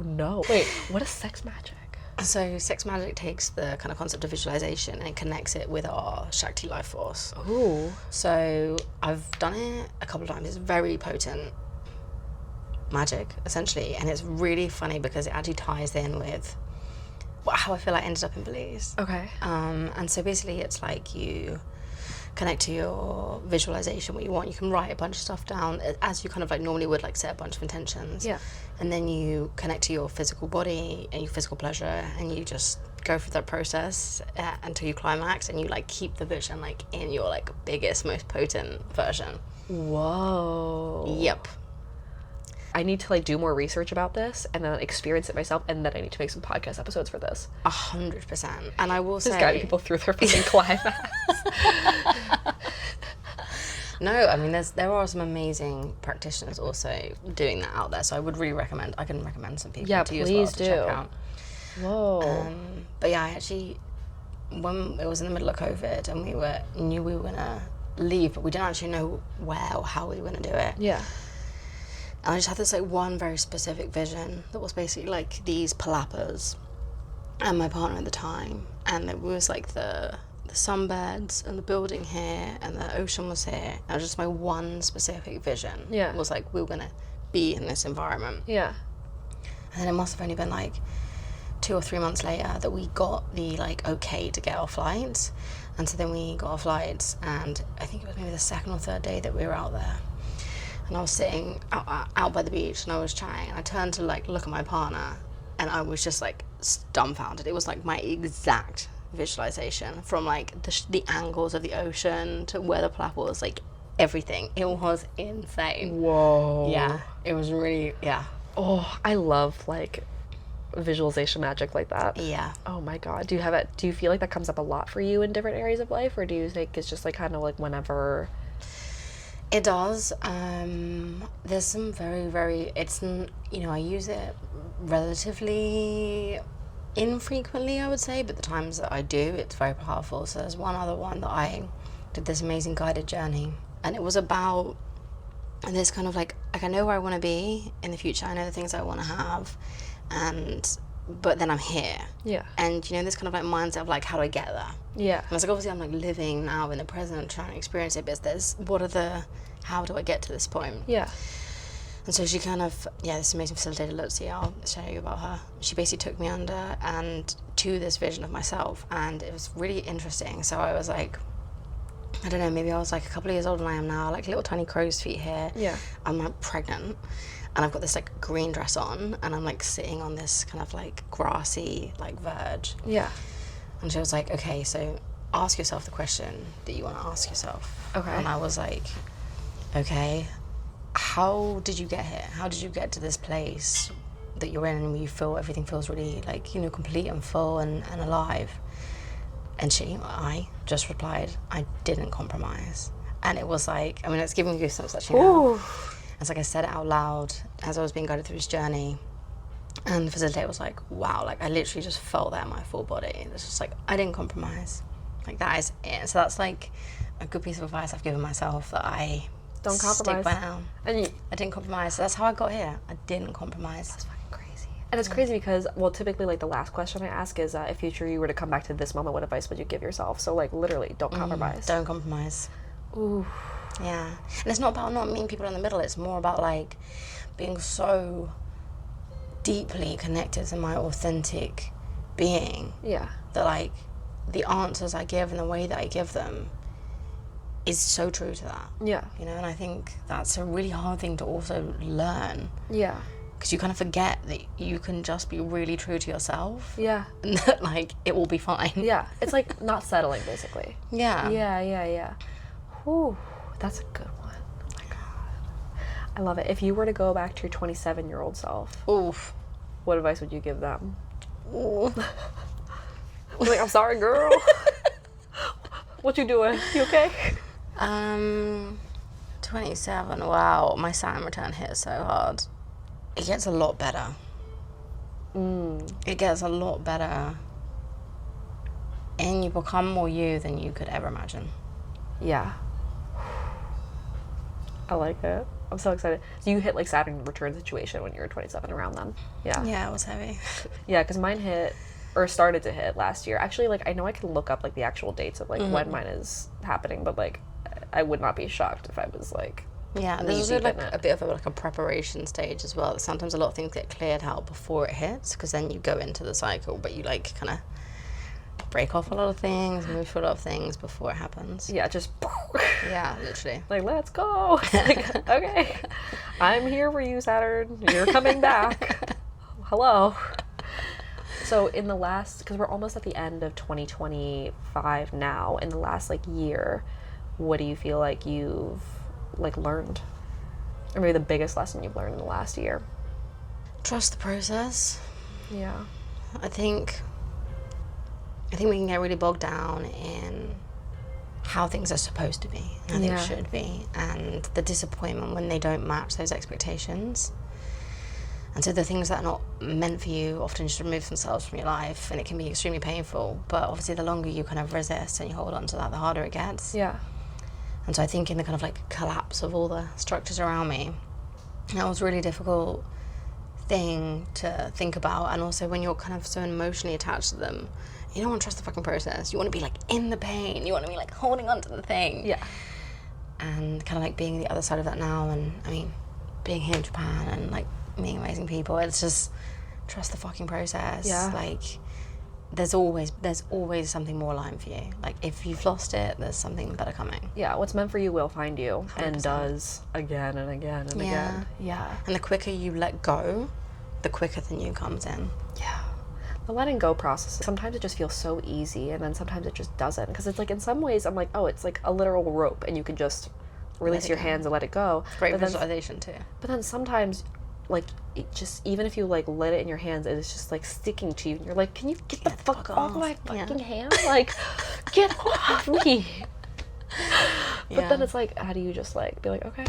No. Wait, what is sex magic? So sex magic takes the kind of concept of visualization and connects it with our Shakti life force. Ooh. So I've done it a couple of times. It's very potent magic, essentially, and it's really funny because it actually ties in with how I feel I ended up in Belize. Okay. And so basically it's like you connect to your visualization, what you want. You can write a bunch of stuff down as you kind of like normally would, like set a bunch of intentions. Yeah. And then you connect to your physical body and your physical pleasure, and you just go through that process until you climax, and you like keep the vision like in your like biggest, most potent version. Whoa. Yep. I need to like do more research about this and then experience it myself, and then I need to make some podcast episodes for this. 100%. And I will say, just guiding people through their fucking climax. No, I mean there are some amazing practitioners also doing that out there, so I would really recommend. I can recommend some people to you as well to check out. Whoa. But yeah, I actually, when it was in the middle of COVID and we knew we were gonna leave, but we didn't actually know where or how we were going to do it. Yeah. And I just had this like one very specific vision that was basically like these palapas and my partner at the time, and it was like the sunbeds and the building here and the ocean was here. And it was just my one specific vision. Yeah. Was like we were gonna be in this environment. Yeah. And then it must have only been like 2 or 3 months later that we got the like okay to get our flights. And so then we got our flights, and I think it was maybe the second or third day that we were out there. And I was sitting out by the beach and I was chatting, and I turned to like look at my partner, and I was just like dumbfounded. It was like my exact visualization, from like the angles of the ocean to where the palapa was, like everything. It was insane. Whoa. Yeah, it was really, yeah. Oh, I love like visualization magic like that. Yeah. Oh my god. Do you feel like that comes up a lot for you in different areas of life, or do you think it's just like kind of like whenever? It does. There's some very, it's, I use it relatively infrequently, I would say, but the times that I do, it's very powerful. So there's one other one that I did this amazing guided journey, and it was about this kind of like I know where I want to be in the future. I know the things I want to have, but then I'm here. Yeah. And this kind of like mindset of like, how do I get there? Yeah. And it's like, obviously I'm like living now in the present, trying to experience it, but there's how do I get to this point? Yeah. And so she kind of, this amazing facilitator, let's see, I'll share you about her. She basically took me under and to this vision of myself, and it was really interesting. So I was like, I don't know, maybe I was like a couple of years older than I am now, like little tiny crow's feet here. Yeah. I'm like pregnant, and I've got this like green dress on, and I'm like sitting on this kind of like grassy like verge. Yeah. And she was like, okay, so ask yourself the question that you want to ask yourself. Okay. And I was like, okay, how did you get here? How did you get to this place that you're in, and you feel everything feels really like, complete and full and alive? And I just replied, I didn't compromise. And it was like, it's giving me goosebumps actually now. It's like I said it out loud as I was being guided through this journey. And the facilitator was like, wow, like I literally just felt that in my full body. It's just like, I didn't compromise. Like that is it. So that's like a good piece of advice I've given myself, that I don't compromise. Stick by now. And I didn't compromise. So that's how I got here. I didn't compromise. That's fucking crazy. And it's crazy because, well, typically like the last question I ask is, if future you were to come back to this moment, what advice would you give yourself? So like literally, don't compromise. Don't compromise. Ooh. Yeah. And it's not about not meeting people in the middle. It's more about like being so deeply connected to my authentic being. Yeah. That like the answers I give and the way that I give them is so true to that. Yeah. And I think that's a really hard thing to also learn. Yeah. Because you kind of forget that you can just be really true to yourself. Yeah. And that, like, it will be fine. Yeah. It's like not settling, basically. Yeah. Yeah. Whew. That's a good one. Oh my God. I love it. If you were to go back to your 27-year-old self, Oof. what advice would you give them? Ooh. Like, I'm sorry, girl. What you doing? You okay? 27. Wow. My Saturn return hit so hard. It gets a lot better. It gets a lot better. And you become more you than you could ever imagine. Yeah. I like it. I'm so excited. So you hit like Saturn return situation when you were 27, around then? Yeah. Yeah, it was heavy. Yeah, because mine hit, or started to hit last year. Actually, like I know I can look up like the actual dates of like when mine is happening, but like I would not be shocked if I was like. Yeah, there's also like a bit of a preparation stage as well. Sometimes a lot of things get cleared out before it hits, because then you go into the cycle, but you like kind of break off a lot of things, move through a lot of things before it happens. Yeah, just. Yeah, literally. Like, let's go. Like, okay, I'm here for you, Saturn. You're coming back. Hello. So in the last, because we're almost at the end of 2025 now, in the last like year, what do you feel like you've like learned, or maybe the biggest lesson you've learned in the last year? Trust the process. Yeah. I think we can get really bogged down in how things are supposed to be, how things should be, and the disappointment when they don't match those expectations. And so the things that are not meant for you often just remove themselves from your life, and it can be extremely painful. But obviously the longer you kind of resist and you hold on to that, the harder it gets. Yeah. And so I think in the kind of like collapse of all the structures around me, that was a really difficult thing to think about. And also when you're kind of so emotionally attached to them, you don't want to trust the fucking process. You want to be like in the pain. You want to be like holding on to the thing. Yeah. And kind of like being the other side of that now. And I mean, being here in Japan and like meeting amazing people, it's just trust the fucking process. Yeah. Like there's always something more lying for you. Like if you've lost it, there's something better coming. Yeah, what's meant for you will find you, 100%. and does again and again and again. Yeah. And the quicker you let go, the quicker the new comes in. Yeah. The letting go process, sometimes it just feels so easy, and then sometimes it just doesn't. Because it's like, in some ways, I'm like, oh, it's like a literal rope, and you can just release your hands and let it go. Great but visualization too. But then sometimes, like, it just, even if you like let it in your hands, it's just like sticking to you, and you're like, can you get the fuck off my fucking hand? Like, get off me. But then it's like, how do you just like be like, okay,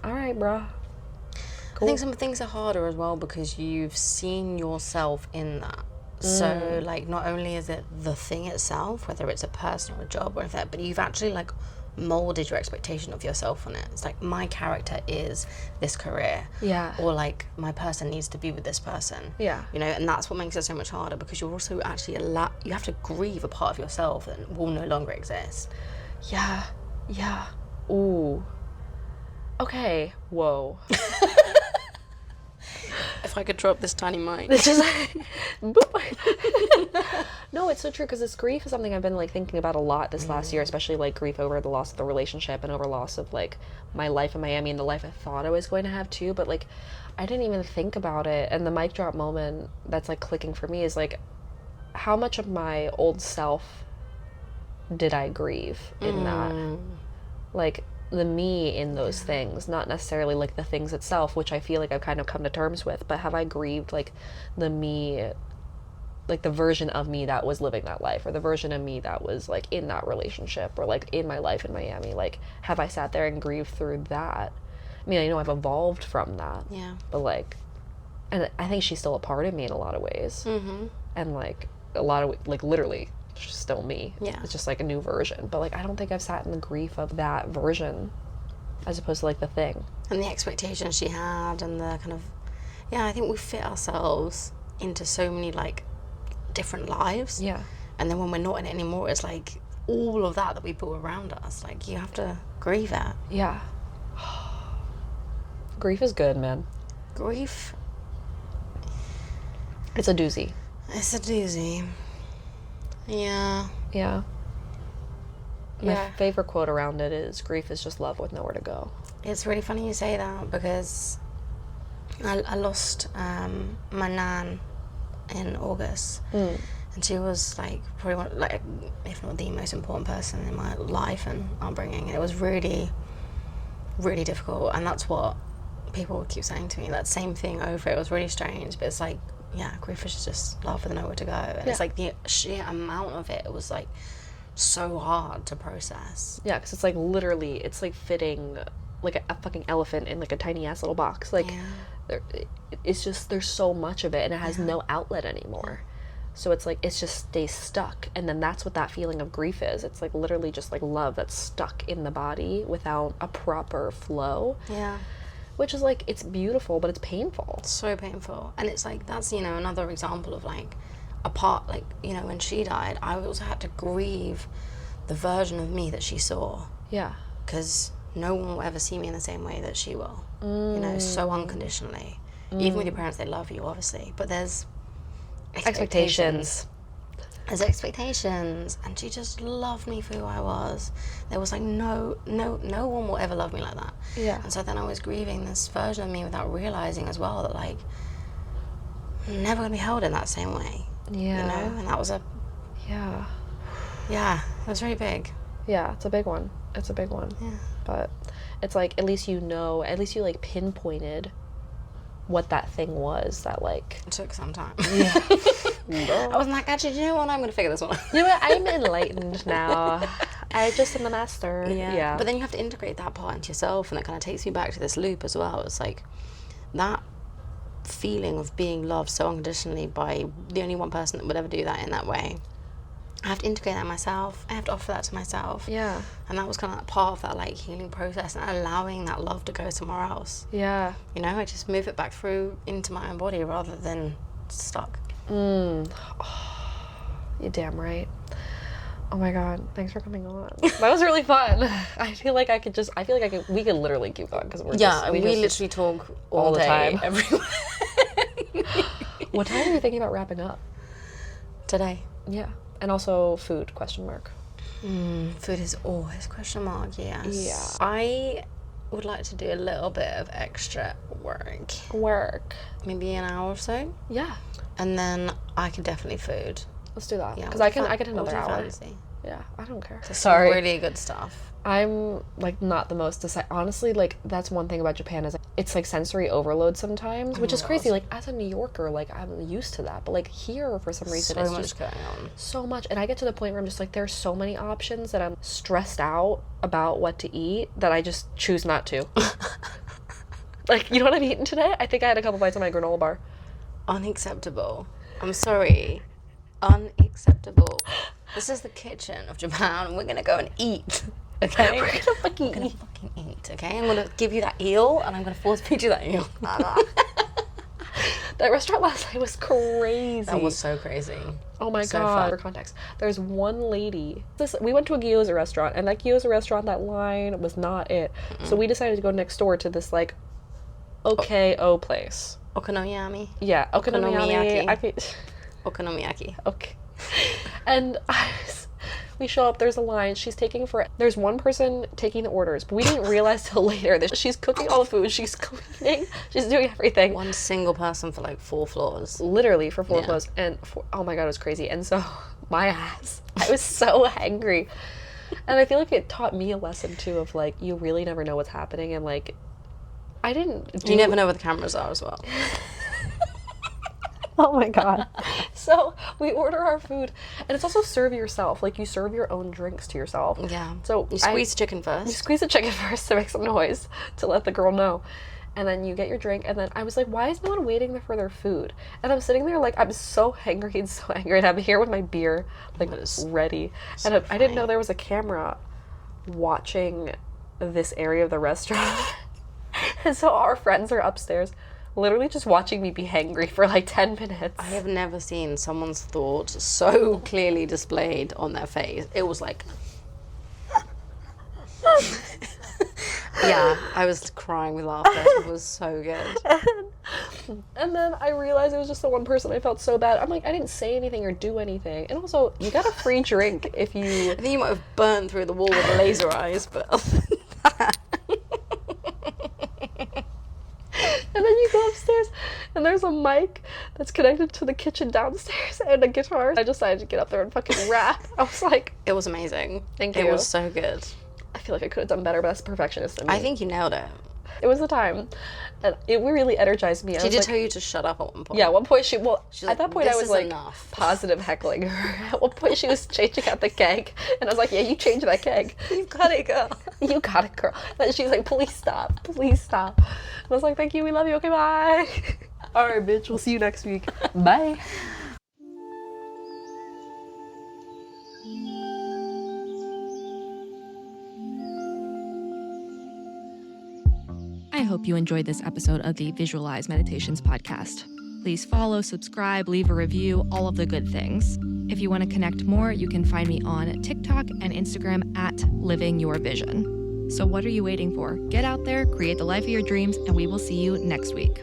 all right, bro. Cool. I think some things are harder as well because you've seen yourself in that. So like not only is it the thing itself, whether it's a person or a job or anything, but you've actually like molded your expectation of yourself on it. It's like, my character is this career. Yeah. Or like, my person needs to be with this person. Yeah. You know, and that's what makes it so much harder, because you're also actually you have to grieve a part of yourself that will no longer exist. Yeah. Yeah. Ooh. Okay. Whoa. If I could drop this tiny mic. It's just like, boop. No, it's so true, because this grief is something I've been like thinking about a lot this last year, especially like grief over the loss of the relationship and over loss of like my life in Miami and the life I thought I was going to have too. But like, I didn't even think about it. And the mic drop moment that's like clicking for me is like, how much of my old self did I grieve in that? Like, the me in those things, not necessarily like the things itself, which I feel like I've kind of come to terms with, but have I grieved like the me, like the version of me that was living that life, or the version of me that was like in that relationship, or like in my life in Miami? Like, have I sat there and grieved through that? I mean, I know I've evolved from that, but like, and I think she's still a part of me in a lot of ways, and like a lot of like literally she's still me. It's just like a new version. But like, I don't think I've sat in the grief of that version as opposed to like the thing. And the expectations she had, and the kind of, I think we fit ourselves into so many like different lives. Yeah. And then when we're not in it anymore, it's like all of that we put around us, like you have to grieve it. Yeah. Grief is good, man. Grief. It's a doozy. It's a doozy. Yeah. Yeah. My favorite quote around it is, grief is just love with nowhere to go. It's really funny you say that, because I lost my nan in August. And she was like probably one, like, if not the most important person in my life and upbringing. And it was really, really difficult. And that's what people would keep saying to me, that same thing over. It was really strange, but it's like, grief is just love with nowhere to go. And it's like the sheer amount of it was like so hard to process. Yeah, because it's like literally, it's like fitting like a fucking elephant in like a tiny ass little box. Like, it's just, there's so much of it, and it has no outlet anymore. So it's like, it's just stays stuck. And then that's what that feeling of grief is. It's like literally just like love that's stuck in the body without a proper flow. Yeah. Which is like, it's beautiful, but it's painful. It's so painful. And it's like, that's, another example of like a part, like, when she died, I also had to grieve the version of me that she saw. Yeah. Because no one will ever see me in the same way that she will. So unconditionally. Even with your parents, they love you, obviously. But there's expectations. There's expectations. And she just loved me for who I was. There was like, no one will ever love me like that. Yeah. And so then I was grieving this version of me without realizing as well that, like, I'm never going to be held in that same way. Yeah. And that was it was very big. Yeah, it's a big one. Yeah. But it's like, at least you like pinpointed what that thing was that like... It took some time. Yeah. I was like, actually, you know what? I'm going to figure this one out. You know what? I'm enlightened now. I just am the master. Yeah. But then you have to integrate that part into yourself, and that kind of takes me back to this loop as well. It's like that feeling of being loved so unconditionally by the only one person that would ever do that in that way. I have to integrate that myself. I have to offer that to myself. Yeah. And that was kind of like part of that like healing process and allowing that love to go somewhere else. Yeah. You know, I just move it back through into my own body rather than stuck. Oh, you're damn right. Oh my God, thanks for coming on. That was really fun. I feel like we could literally keep going because we literally talk all the day, time. everywhere. What time are you thinking about wrapping up? Today. Yeah. And also food, ? Food is always ? Yes. Yeah. I would like to do a little bit of extra work. Maybe an hour or so. Yeah. And then I could definitely food. Let's do that. Yeah. Because I can another hour. Fancy. Yeah, I don't care. Sorry. Really good stuff. I'm like not the most honestly, like that's one thing about Japan is it's like sensory overload sometimes, which is crazy. Like as a New Yorker, like I'm used to that, but like here for some reason it's just going on. So much, and I get to the point where I'm just like there's so many options that I'm stressed out about what to eat that I just choose not to. Like, you know what I'm eating today? I think I had a couple bites of my granola bar. Unacceptable. I'm sorry. Unacceptable. This is the kitchen of Japan. We're gonna go and eat. Okay? We're gonna fucking eat, okay? I'm gonna give you that eel and I'm gonna force feed you that eel. That restaurant last night was crazy. That was so crazy. Oh my So God. fun. For context, there's one lady. We went to a gyoza restaurant, and that gyoza restaurant, that line was not it. Mm-mm. So we decided to go next door to this like place. Okonomiyaki. Yeah, okonomiyaki. Okonomiyaki. Okay. And we show up, there's a line, there's one person taking the orders, but we didn't realize till later that she's cooking all the food, she's cleaning, she's doing everything. One single person for like 4 floors. Literally for 4 floors. And oh my God, it was crazy. And so my ass, I was so angry. And I feel like it taught me a lesson too of like, you really never know what's happening, and like, you never know where the cameras are as well. Oh my God. So we order our food, and it's also serve yourself. Like you serve your own drinks to yourself. Yeah. So you squeeze the chicken first. You squeeze the chicken first to make some noise to let the girl know. And then you get your drink, and then I was like, why is no one waiting for their food? And I'm sitting there like, I'm so hangry and I'm here with my beer, like ready. So and I didn't know there was a camera watching this area of the restaurant. And so our friends are upstairs literally just watching me be hangry for like 10 minutes. I have never seen someone's thoughts so clearly displayed on their face. It was like... Yeah, I was crying with laughter. It was so good. And then I realized it was just the one person. I felt so bad. I'm like, I didn't say anything or do anything. And also, you got a free drink if you... I think you might have burned through the wall with laser eyes, but other than that... And then you go upstairs, and there's a mic that's connected to the kitchen downstairs and a guitar. I decided to get up there and fucking rap. I was like... It was amazing. Thank you. It was so good. I feel like I could have done better, but that's perfectionist in me. I think you nailed it. It was the time. And it really energized me. She did tell you to shut up at one point. Yeah, at one point at like, that point I was like enough. Positive heckling her. At one point she was changing out the keg, and I was like, yeah, you change that keg. You got it, girl. You got it, girl. And she's like, please stop. And I was like, thank you, we love you, okay, bye. All right, bitch, we'll see you next week. Bye. I hope you enjoyed this episode of the Visualize Meditations podcast. Please follow, subscribe, leave a review, all of the good things. If you want to connect more, you can find me on TikTok and Instagram at Living Your Vision. So what are you waiting for? Get out there, create the life of your dreams, and we will see you next week.